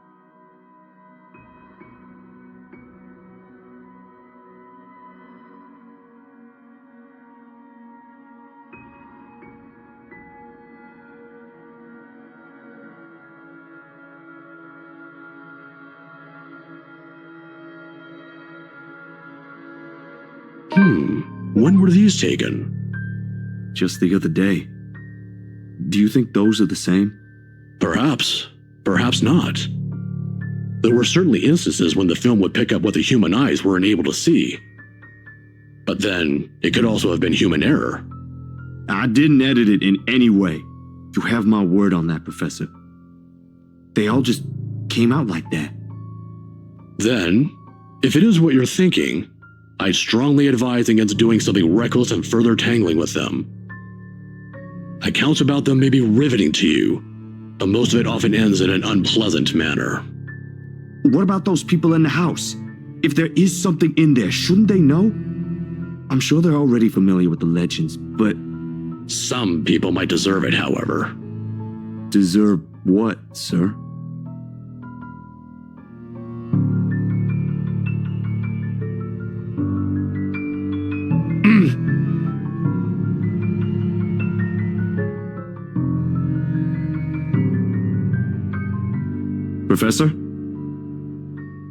When were these taken? Just the other day. Do you think those are the same? Perhaps. Perhaps not. There were certainly instances when the film would pick up what the human eyes weren't able to see. But then, it could also have been human error. I didn't edit it in any way. You have my word on that, Professor. They all just came out like that. Then, if it is what you're thinking, I'd strongly advise against doing something reckless and further tangling with them. Accounts about them may be riveting to you, but most of it often ends in an unpleasant manner. What about those people in the house? If there is something in there, shouldn't they know? I'm sure they're already familiar with the legends, but... Some people might deserve it, however. Deserve what, sir? Professor?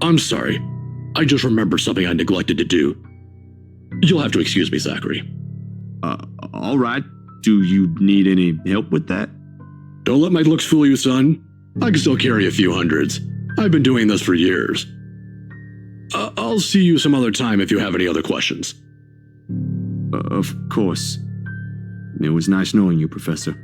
I'm sorry. I just remembered something I neglected to do. You'll have to excuse me, Zachery. All right. Do you need any help with that? Don't let my looks fool you, son. I can still carry a few hundreds. I've been doing this for years. I'll see you some other time if you have any other questions. Of course. It was nice knowing you, Professor.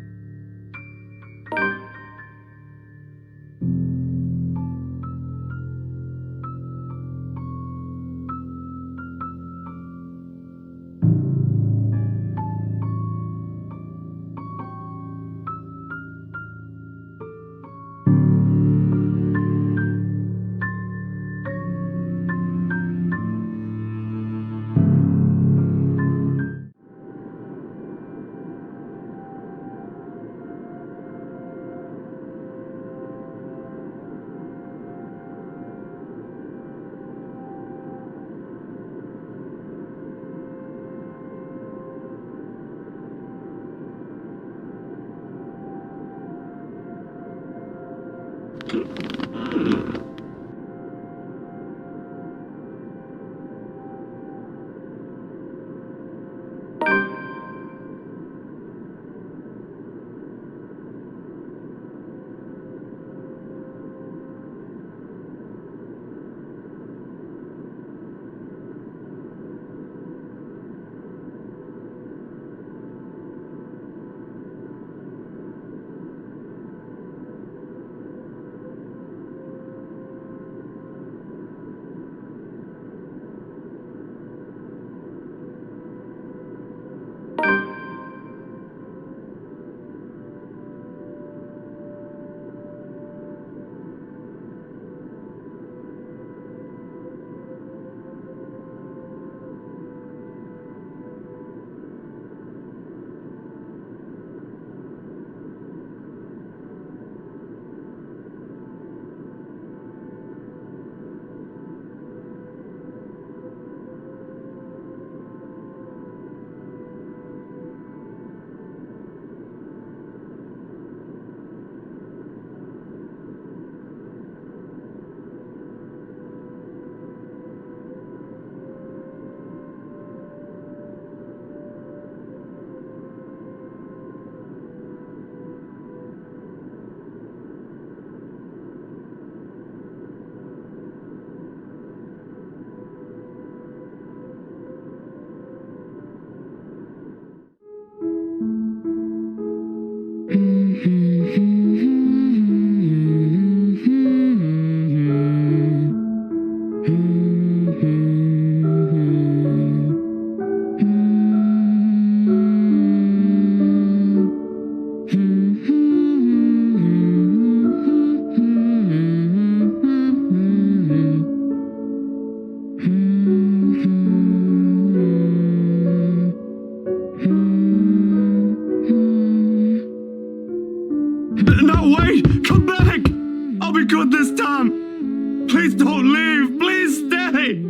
No, wait! Come back! I'll be good this time! Please don't leave! Please stay!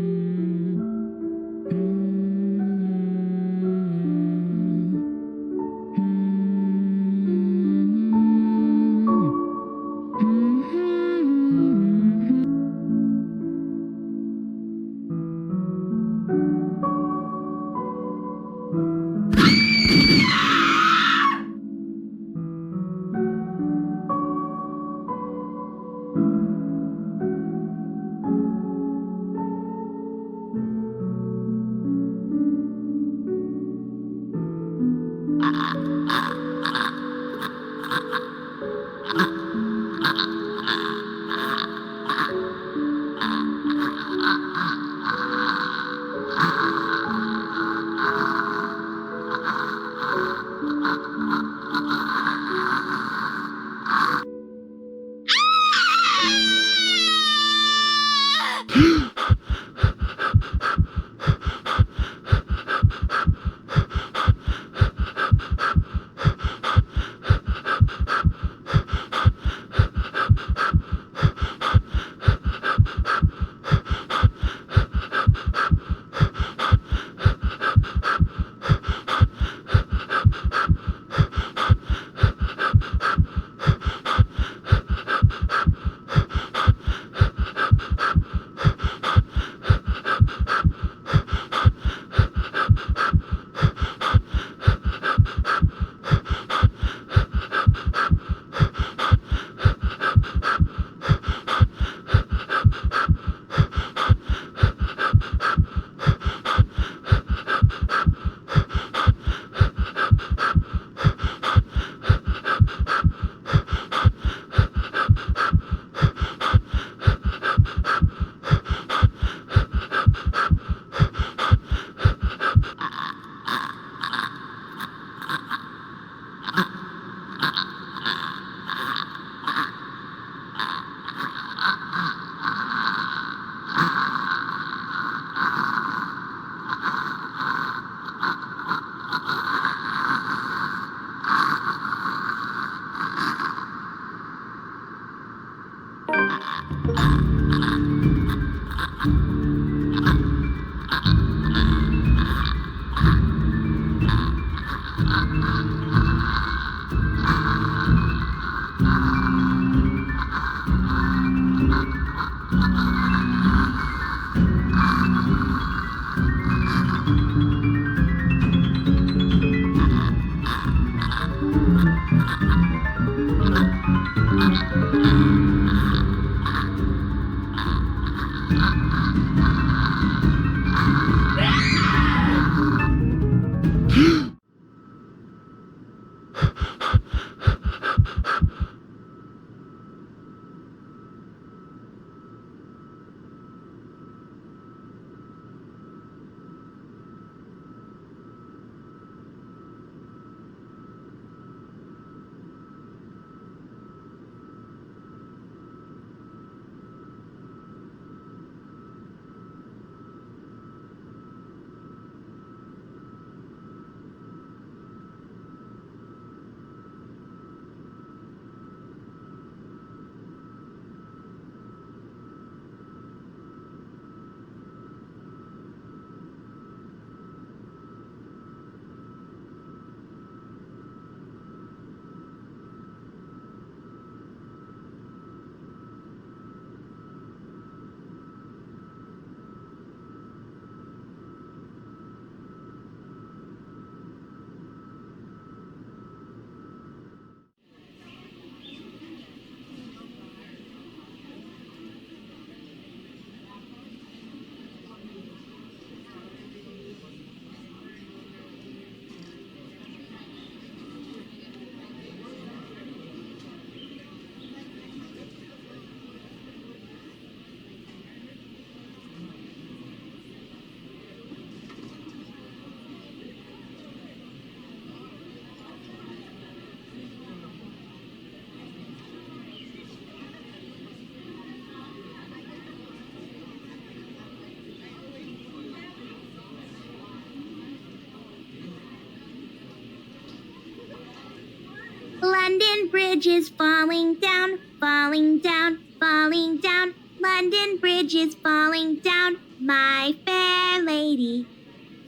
London Bridge is falling down, falling down, falling down. London Bridge is falling down, my fair lady.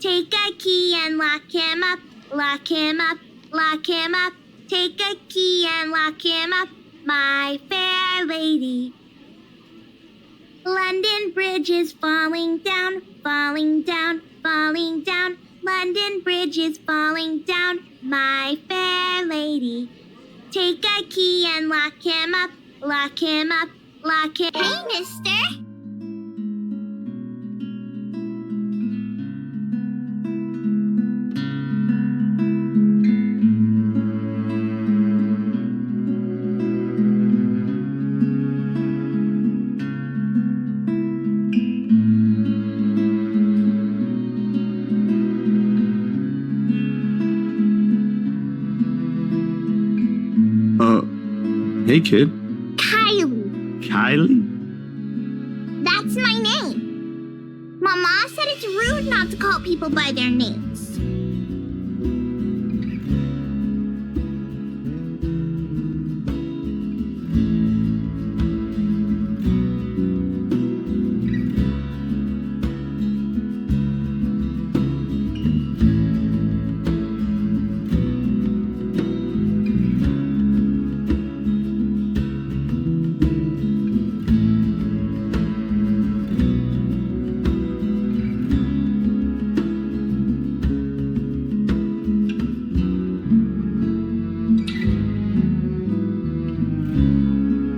Take a key and lock him up, lock him up, lock him up. Take a key and lock him up, my fair lady. London Bridge is falling down, falling down, falling down. London Bridge is falling down, my fair lady. Take a key and lock him up, lock him up, lock him. Hey, mister. Hey, kid. Kylie. Kylie? That's my name. Mama said it's rude not to call people by their names.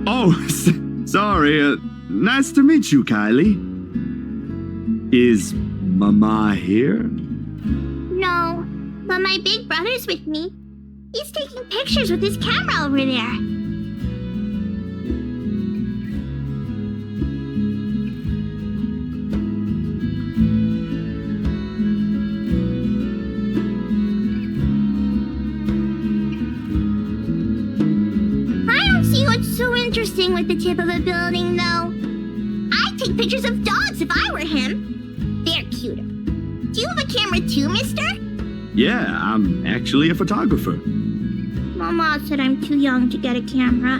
Oh, sorry. Nice to meet you, Kylie. Is Mama here? No, but my big brother's with me. He's taking pictures with his camera over there. I don't see what's so interesting with the tip of a building, though. I'd take pictures of dogs if I were him. They're cuter. Do you have a camera too, mister? Yeah, I'm actually a photographer. Mama said I'm too young to get a camera.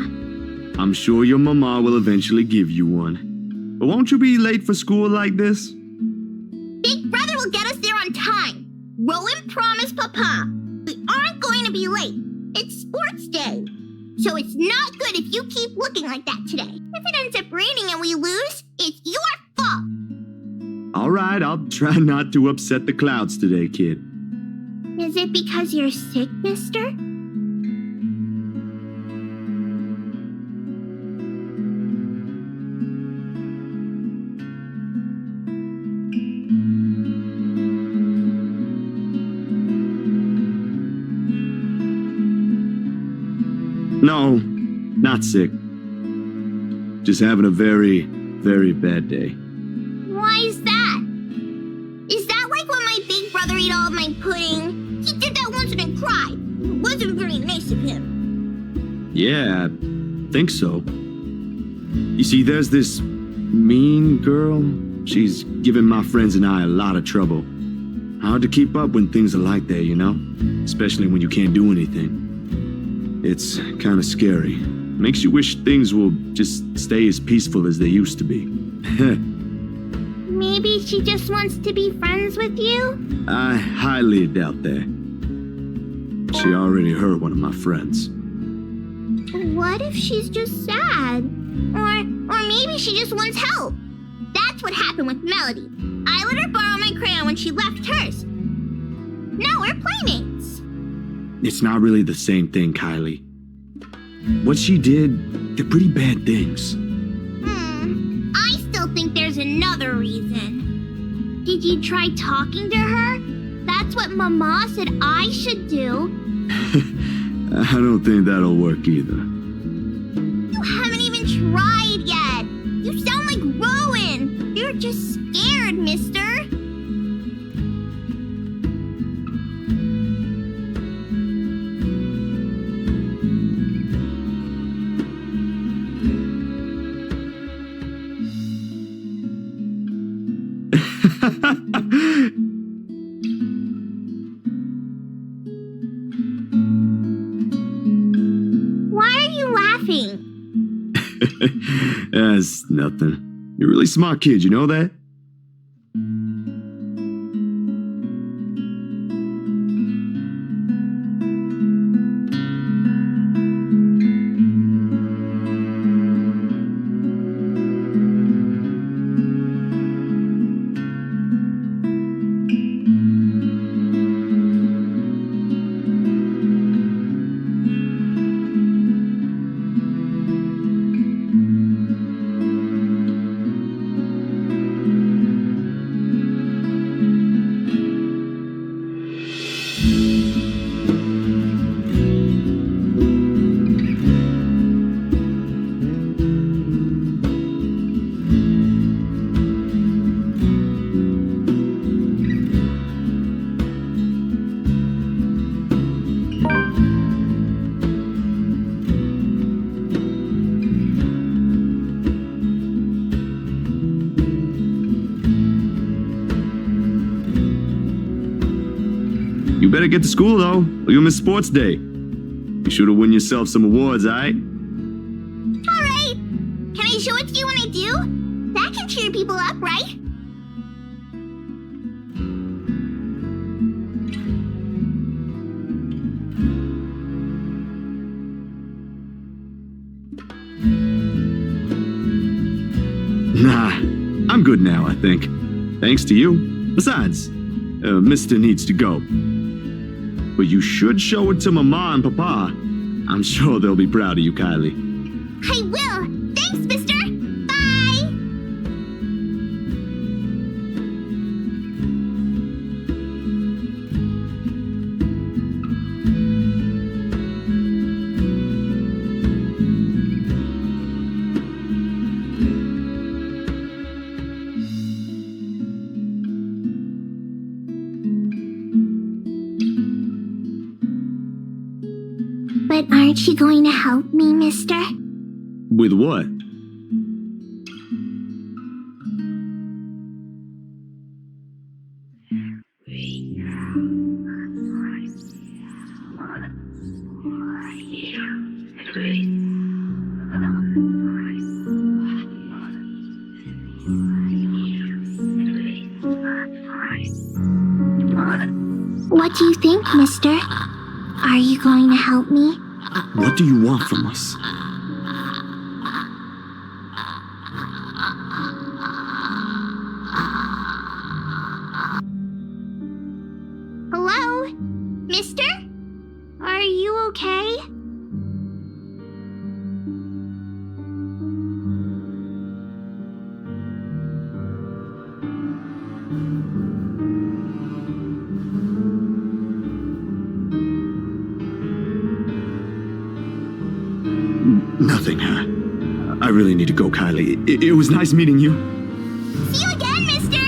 I'm sure your mama will eventually give you one. But won't you be late for school like this? Big brother will get us there on time. Rowan promised Papa. We aren't going to be late. It's sports day. So it's not good if you keep looking like that today. If it ends up raining and we lose, it's your fault. All right, I'll try not to upset the clouds today, kid. Is it because you're sick, mister? No, not sick. Just having a very, very bad day. Why is that? Is that like when my big brother ate all of my pudding? He did that once and then cried. It wasn't very nice of him. Yeah, I think so. You see, there's this mean girl. She's given my friends and I a lot of trouble. Hard to keep up when things are like that, you know? Especially when you can't do anything. It's kind of scary. Makes you wish things will just stay as peaceful as they used to be. Maybe she just wants to be friends with you? I highly doubt that. She already hurt one of my friends. What if she's just sad? Or maybe she just wants help. That's what happened with Melody. I let her borrow my crayon when she left hers. Now we're playmates. It's not really the same thing, Kylie. What she did, they're pretty bad things. I still think there's another reason. Did you try talking to her? That's what Mama said I should do. I don't think that'll work either. You haven't even tried yet. You sound like Rowan. You're just scared, mister. Why are you laughing? That's nothing. You're a really smart kid, you know that? You better get to school, though, or you'll miss sports day. Be sure to win yourself some awards, alright? Alright. Can I show it to you when I do? That can cheer people up, right? Nah, I'm good now, I think. Thanks to you. Besides, Mr. needs to go. But you should show it to Mama and Papa. I'm sure they'll be proud of you, Kylie. I will. Thanks, mister. Bye. But aren't you going to help me, mister? With what? What do you think, mister? Are you going to help me? What do you want from us? Hello? Mister? Are you okay? Nothing. I really need to go, Kylie. It was nice meeting you. See you again, mister!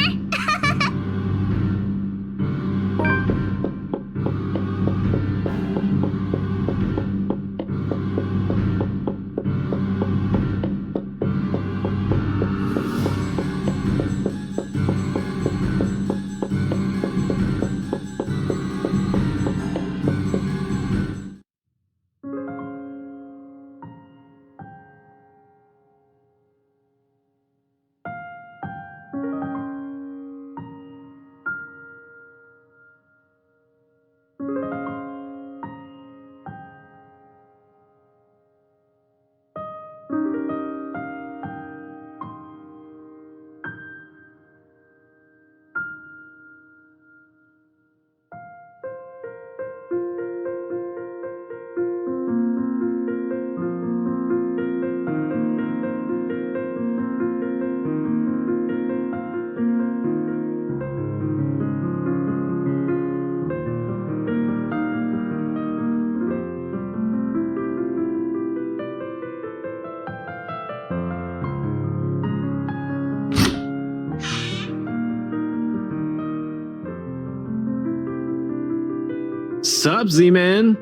Sup, Z-Man?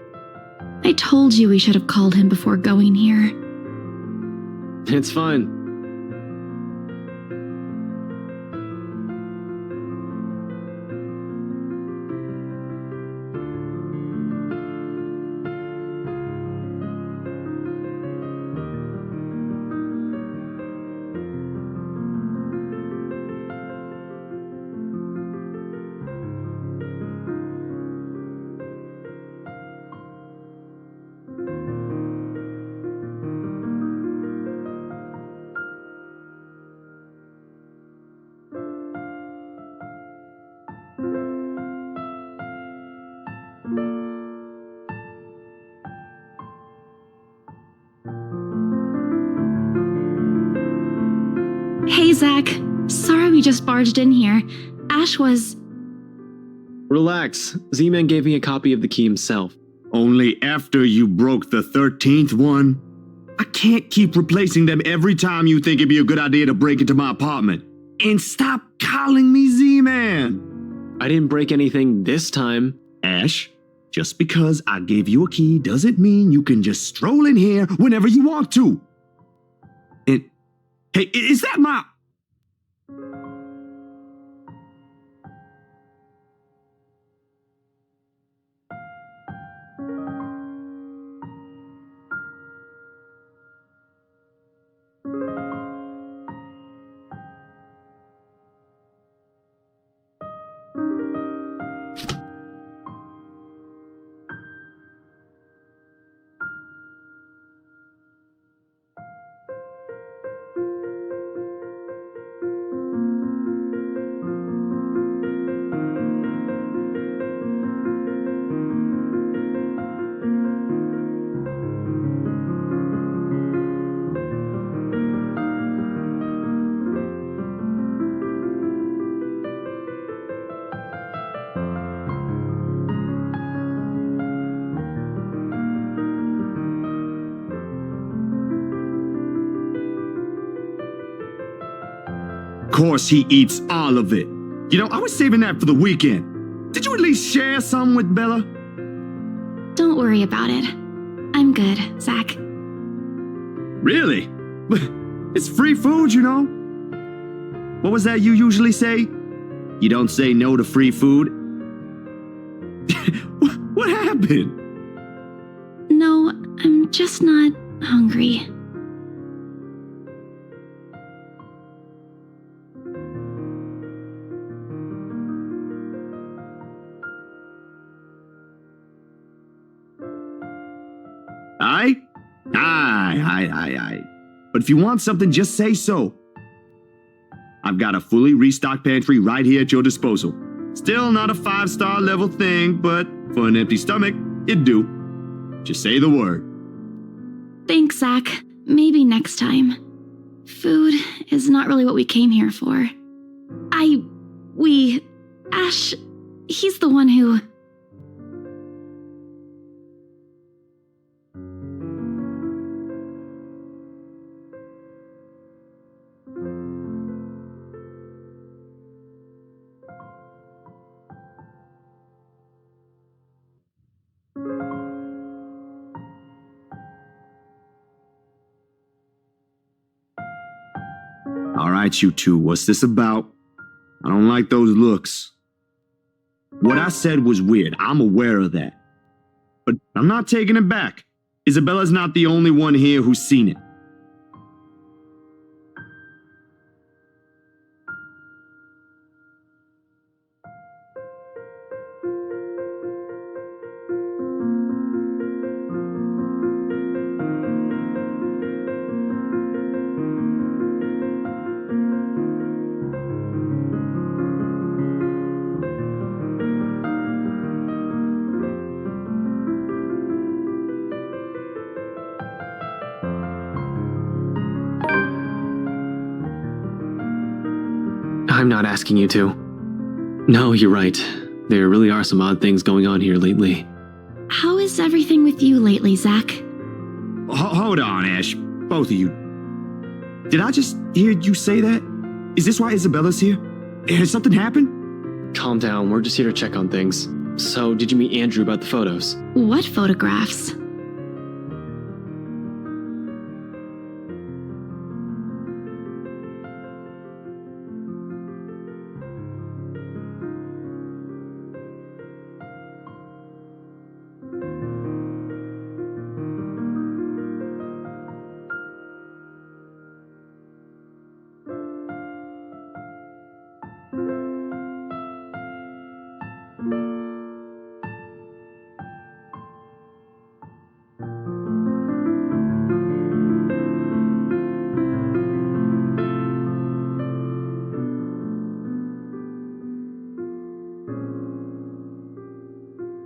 I told you we should have called him before going here. It's fine. Hey, Zach. Sorry we just barged in here. Ash was... Relax. Z-Man gave me a copy of the key himself. Only after you broke the 13th one. I can't keep replacing them every time you think it'd be a good idea to break into my apartment. And stop calling me Z-Man. I didn't break anything this time. Ash, just because I gave you a key doesn't mean you can just stroll in here whenever you want to. And, hey, is that my... Of course he eats all of it. You know, I was saving that for the weekend. Did you at least share some with Bella? Don't worry about it. I'm good, Zach. Really? It's free food, you know? What was that you usually say? You don't say no to free food? What happened? No, I'm just not hungry. Aye. But if you want something, just say so. I've got a fully restocked pantry right here at your disposal. Still not a 5-star level thing, but for an empty stomach, it'd do. Just say the word. Thanks, Zach. Maybe next time. Food is not really what we came here for. Ash, he's the one who... All right, you two, what's this about? I don't like those looks. What I said was weird. I'm aware of that. But I'm not taking it back. Isabella's not the only one here who's seen it. I'm not asking you to. No, you're right. There really are some odd things going on here lately. How is everything with you lately, Zach? Hold on, Ash. Both of you. Did I just hear you say that? Is this why Isabella's here? Has something happened? Calm down, we're just here to check on things. So, did you meet Andrew about the photos? What photographs?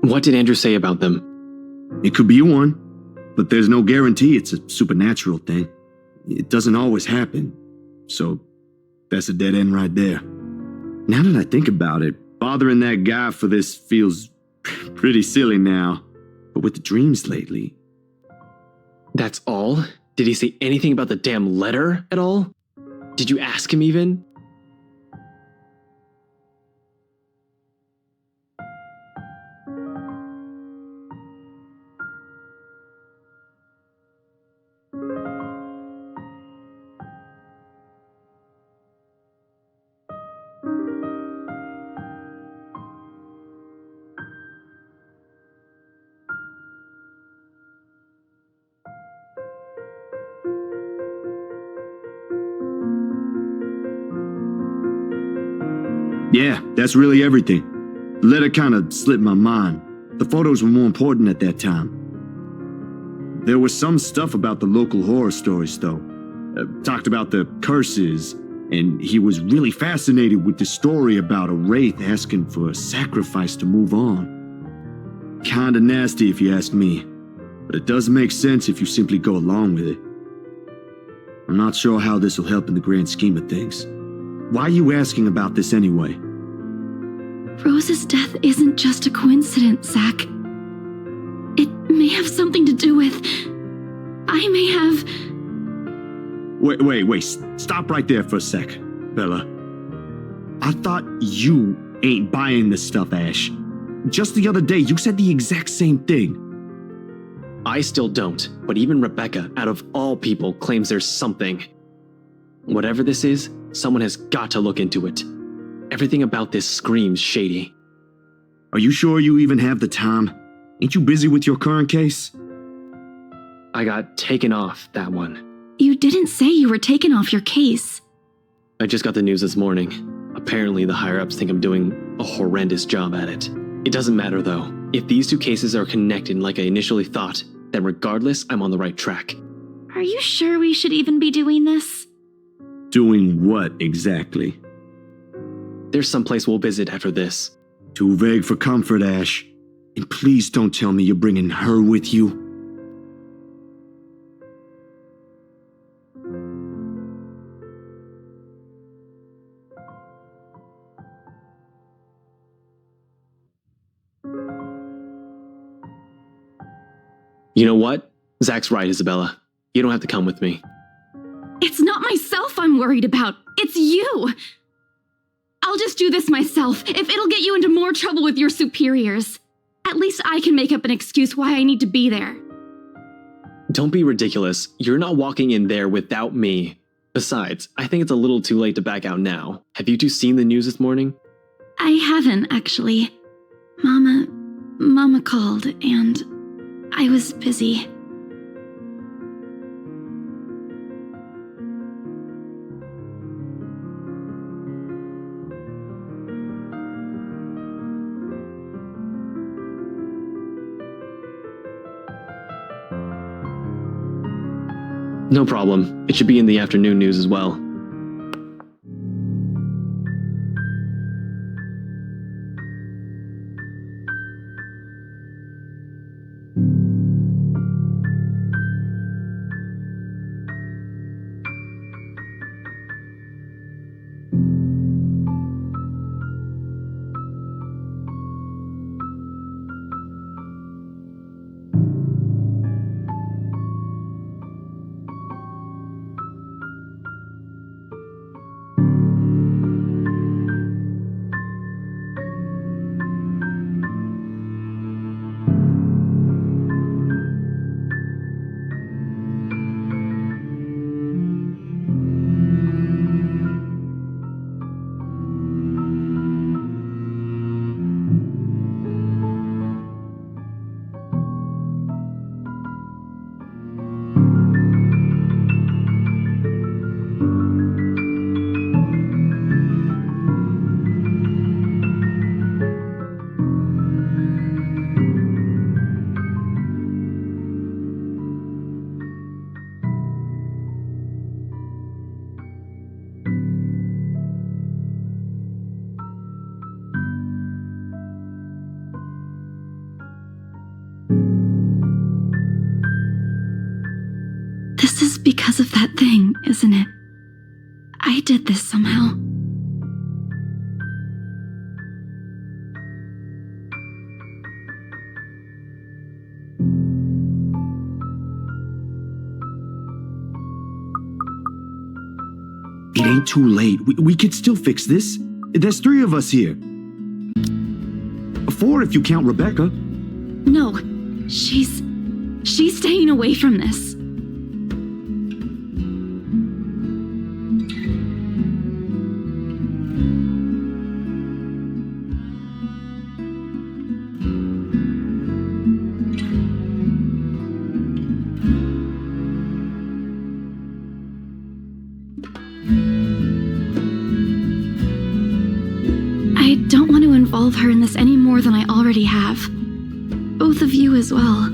What did Andrew say about them? It could be one, but there's no guarantee it's a supernatural thing. It doesn't always happen. So that's a dead end right there. Now that I think about it, bothering that guy for this feels pretty silly now. But with the dreams lately... That's all? Did he say anything about the damn letter at all? Did you ask him even? Yeah, that's really everything. The letter kind of slipped my mind. The photos were more important at that time. There was some stuff about the local horror stories, though. Talked about the curses, and he was really fascinated with the story about a wraith asking for a sacrifice to move on. Kinda nasty if you ask me, but it does make sense if you simply go along with it. I'm not sure how this will help in the grand scheme of things. Why are you asking about this anyway? Rose's death isn't just a coincidence, Zach. It may have something to do with... I may have... Wait, stop right there for a sec, Bella. I thought you ain't buying this stuff, Ash. Just the other day, you said the exact same thing. I still don't, but even Rebecca, out of all people, claims there's something. Whatever this is, someone has got to look into it. Everything about this screams shady. Are you sure you even have the time? Ain't you busy with your current case? I got taken off that one. You didn't say you were taken off your case. I just got the news this morning. Apparently the higher-ups think I'm doing a horrendous job at it. It doesn't matter though. If these two cases are connected like I initially thought, then regardless, I'm on the right track. Are you sure we should even be doing this? Doing what exactly? There's someplace we'll visit after this. Too vague for comfort, Ash. And please don't tell me you're bringing her with you. You know what? Zach's right, Isabella. You don't have to come with me. It's not myself I'm worried about. It's you. I'll just do this myself, if it'll get you into more trouble with your superiors. At least I can make up an excuse why I need to be there. Don't be ridiculous. You're not walking in there without me. Besides, I think it's a little too late to back out now. Have you two seen the news this morning? I haven't, actually. Mama called, and I was busy. No problem. It should be in the afternoon news as well. This is because of that thing, isn't it? I did this somehow. It ain't too late. We could still fix this. There's 3 of us here. 4 if you count Rebecca. No, she's staying away from this. I don't want to involve her in this any more than I already have. Both of you as well.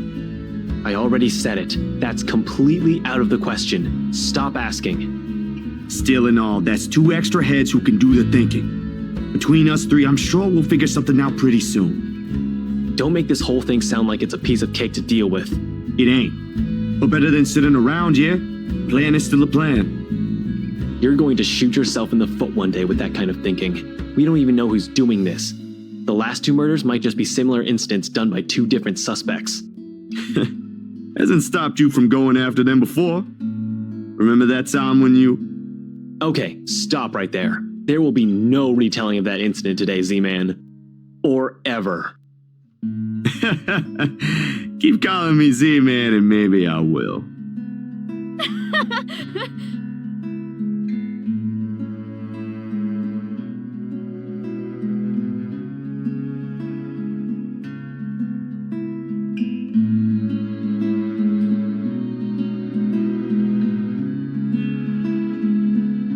I already said it. That's completely out of the question. Stop asking. Still and all, that's 2 extra heads who can do the thinking. Between us 3, I'm sure we'll figure something out pretty soon. Don't make this whole thing sound like it's a piece of cake to deal with. It ain't. But better than sitting around, yeah? Plan is still a plan. You're going to shoot yourself in the foot one day with that kind of thinking. We don't even know who's doing this. The last 2 murders might just be similar incidents done by 2 different suspects. Hasn't stopped you from going after them before. Remember that time when you... Okay, stop right there. There will be no retelling of that incident today, Z-Man. Or ever. Keep calling me Z-Man and maybe I will.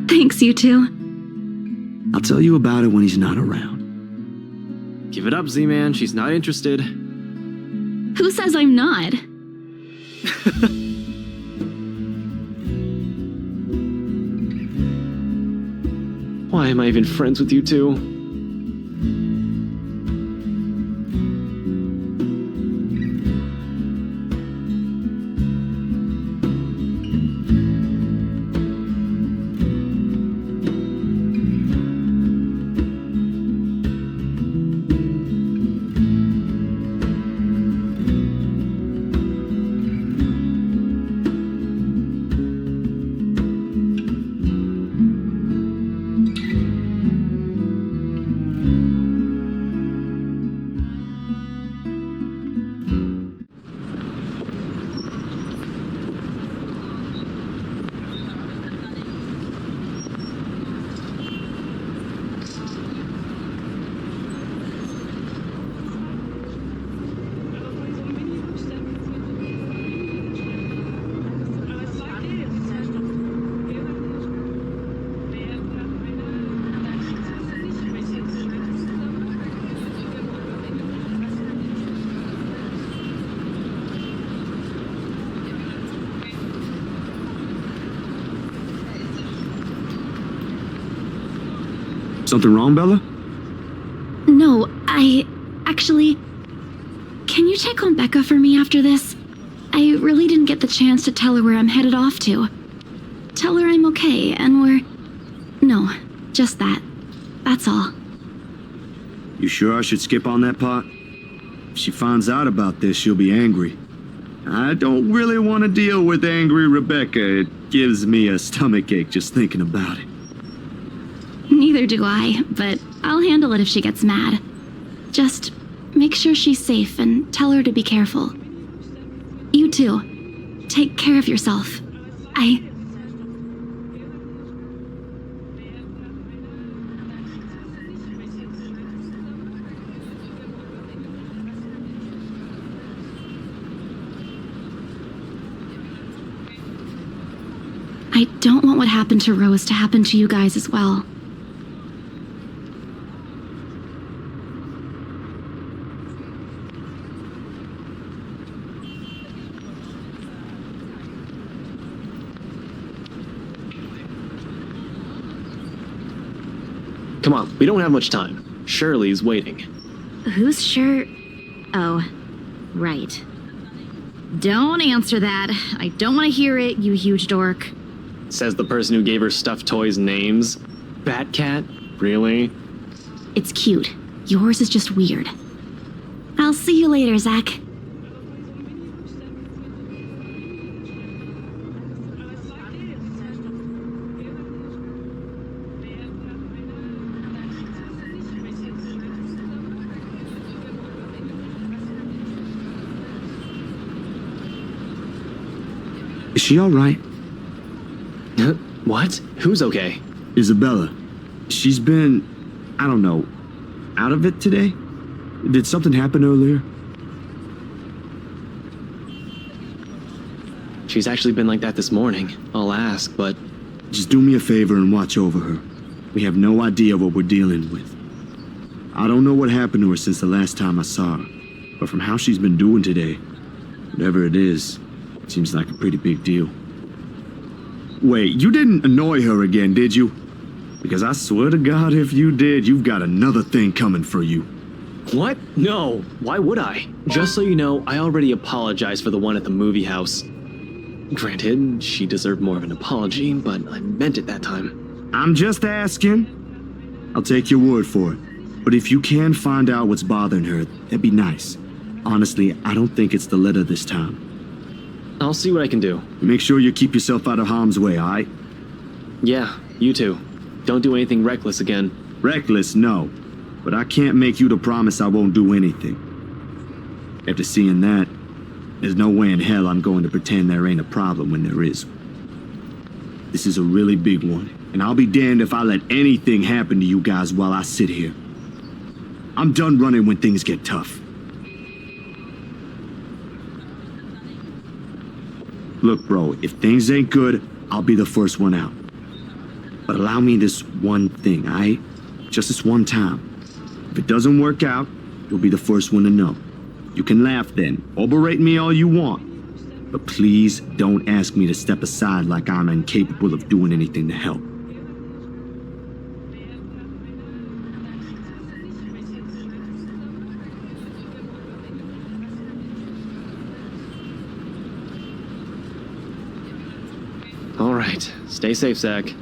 Thanks, you two. I'll tell you about it when he's not around. Give it up, Z-Man. She's not interested. Who says I'm not? Why am I even friends with you two? Something wrong, Bella? No, actually, can you check on Becca for me after this? I really didn't get the chance to tell her where I'm headed off to. Tell her I'm okay and No, just that. That's all. You sure I should skip on that part? If she finds out about this, she'll be angry. I don't really want to deal with angry Rebecca. It gives me a stomachache just thinking about it. Neither do I, but I'll handle it if she gets mad. Just make sure she's safe and tell her to be careful. You too. Take care of yourself. I don't want what happened to Rose to happen to you guys as well. Come on, we don't have much time. Shirley's waiting. Who's sure? Oh, right. Don't answer that. I don't want to hear it, you huge dork. Says the person who gave her stuffed toys names. Batcat? Really? It's cute. Yours is just weird. I'll see you later, Zach. Is she alright? What? Who's okay? Isabella. She's been, I don't know, out of it today? Did something happen earlier? She's actually been like that this morning. I'll ask, but... Just do me a favor and watch over her. We have no idea what we're dealing with. I don't know what happened to her since the last time I saw her, but from how she's been doing today, whatever it is, it seems like a pretty big deal. Wait, you didn't annoy her again, did you? Because I swear to God, if you did, you've got another thing coming for you. What? No. Why would I? Just so you know, I already apologized for the one at the movie house. Granted, she deserved more of an apology, but I meant it that time. I'm just asking. I'll take your word for it. But if you can find out what's bothering her, that'd be nice. Honestly, I don't think it's the letter this time. I'll see what I can do. Make sure you keep yourself out of harm's way, alright? Yeah, you too. Don't do anything reckless again. Reckless, no. But I can't make you to promise I won't do anything. After seeing that, there's no way in hell I'm going to pretend there ain't a problem when there is. This is a really big one, and I'll be damned if I let anything happen to you guys while I sit here. I'm done running when things get tough. Look, bro, if things ain't good, I'll be the first one out. But allow me this one thing, alright? Just this one time. If it doesn't work out, you'll be the first one to know. You can laugh then, or berate me all you want. But please don't ask me to step aside like I'm incapable of doing anything to help. All right. Stay safe, Zach.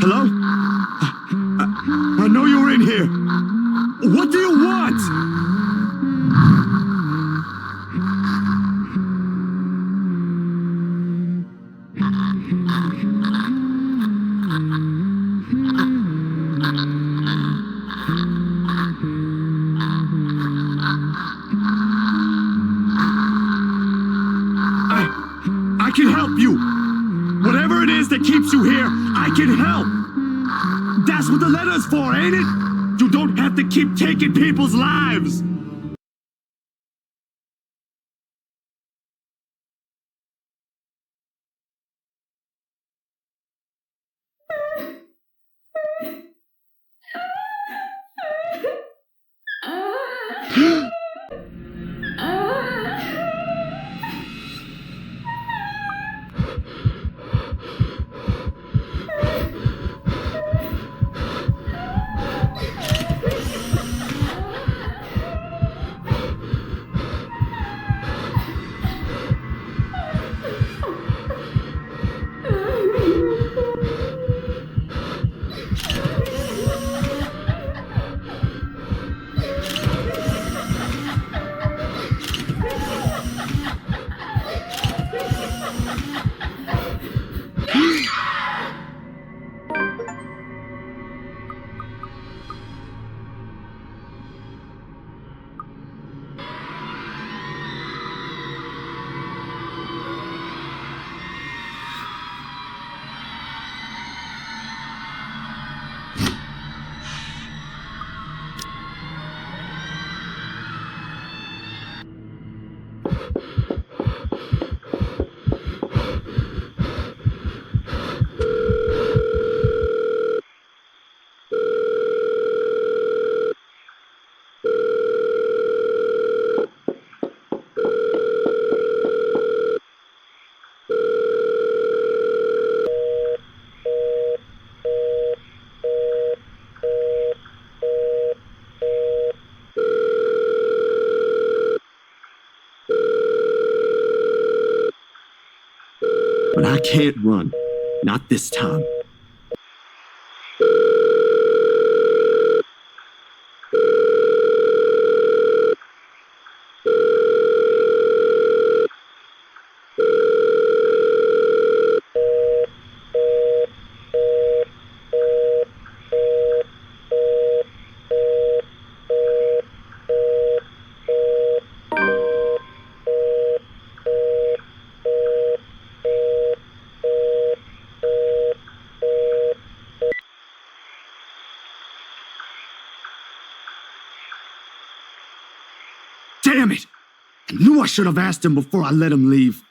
Hello? I know you're in here. What do you want? I can help you. Whatever it is that keeps you here, I can help. That's what the letter's for, ain't it? You don't have to keep taking people's lives. But I can't run. Not this time. Damn it! I knew I should have asked him before I let him leave.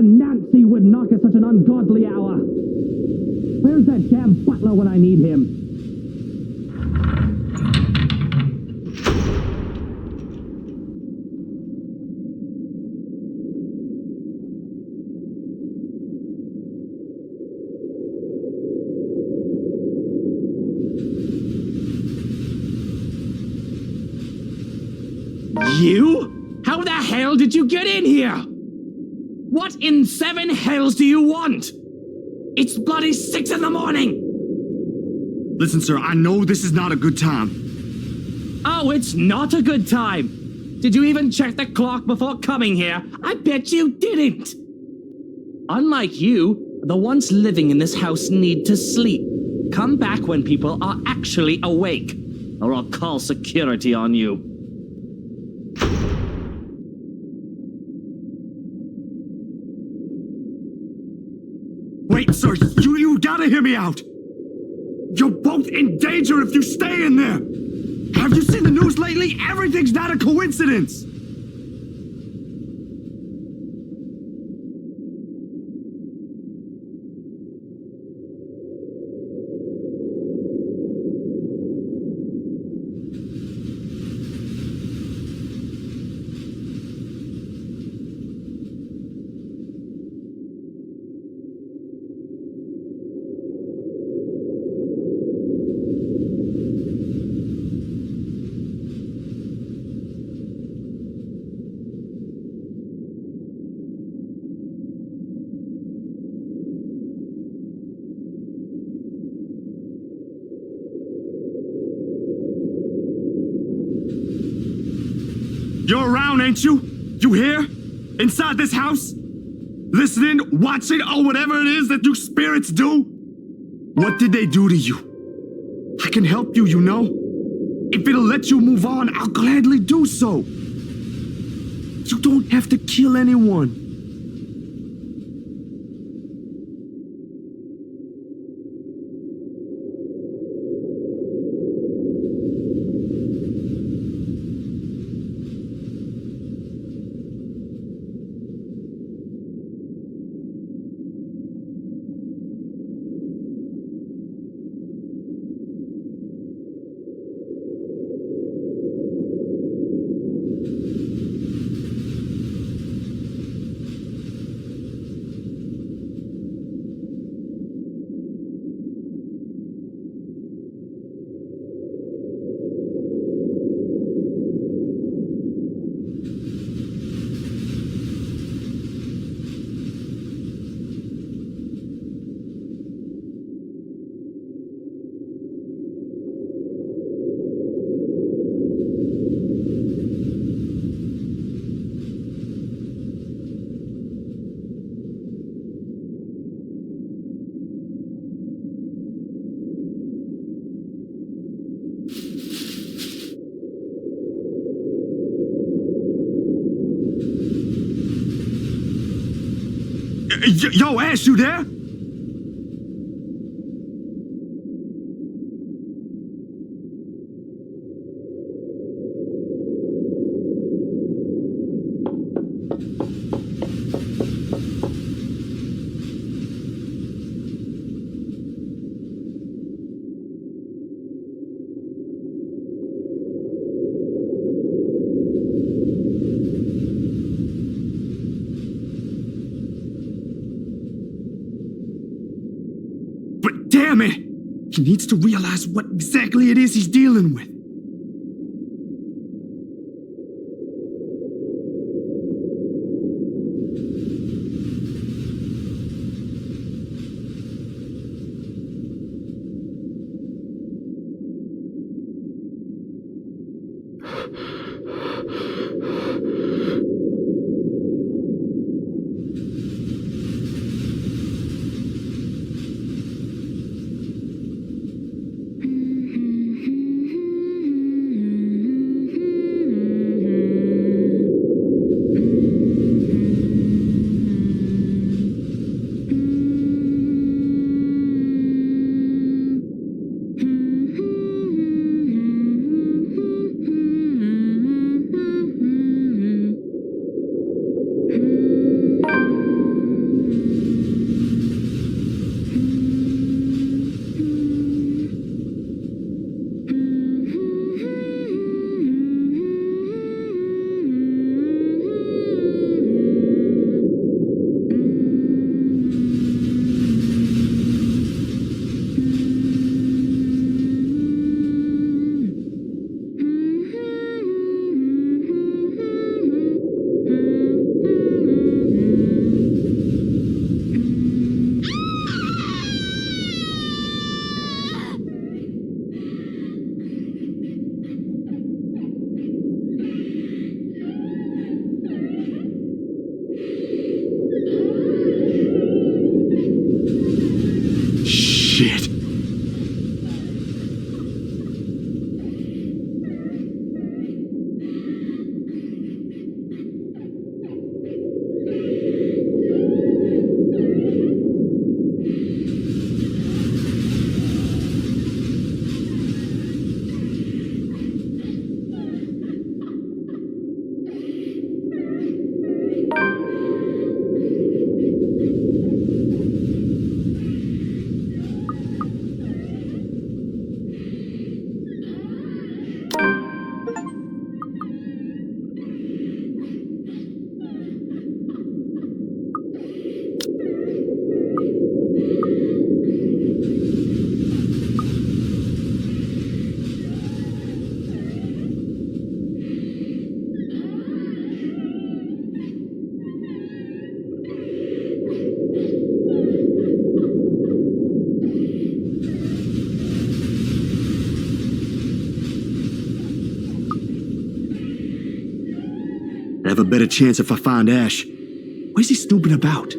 Nancy would knock at such an ungodly hour. Where's that damn butler when I need him? You? How the hell did you get in here? What in seven hells do you want? It's bloody 6 in the morning! Listen, sir, I know this is not a good time. Oh, it's not a good time. Did you even check the clock before coming here? I bet you didn't. Unlike you, the ones living in this house need to sleep. Come back when people are actually awake, or I'll call security on you. Wait, sir, you gotta hear me out. You're both in danger if you stay in there. Have you seen the news lately? Everything's not a coincidence. You're around, ain't you? You here? Inside this house? Listening, watching, or whatever it is that you spirits do? What did they do to you? I can help you, you know? If it'll let you move on, I'll gladly do so. You don't have to kill anyone. Yo, Ash, you there? But damn it! He needs to realize what exactly it is he's dealing with. Shit. I have a better chance if I find Ash. Where's he snooping about?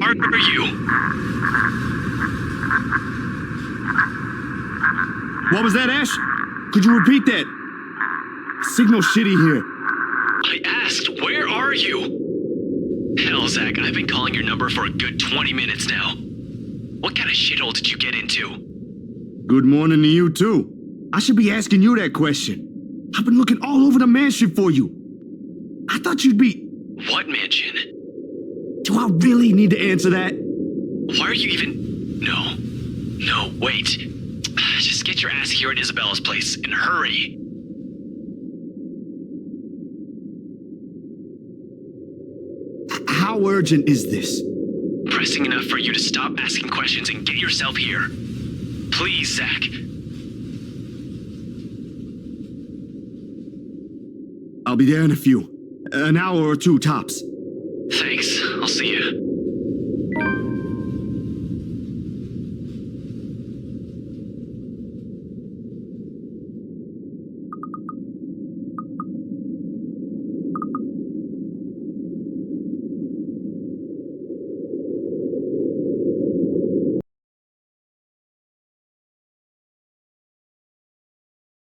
Are you? What was that, Ash? Could you repeat that? Signal shitty here. I asked, where are you? Hell, Zach, I've been calling your number for a good 20 minutes now. What kind of shithole did you get into? Good morning to you, too. I should be asking you that question. I've been looking all over the mansion for you. I thought you'd be... What mansion? Do I really need to answer that? Why are you even... No, wait. Just get your ass here at Isabella's place, and hurry. How urgent is this? Pressing enough for you to stop asking questions and get yourself here. Please, Zach. I'll be there in a few. An hour or two tops. Thanks. I'll see you.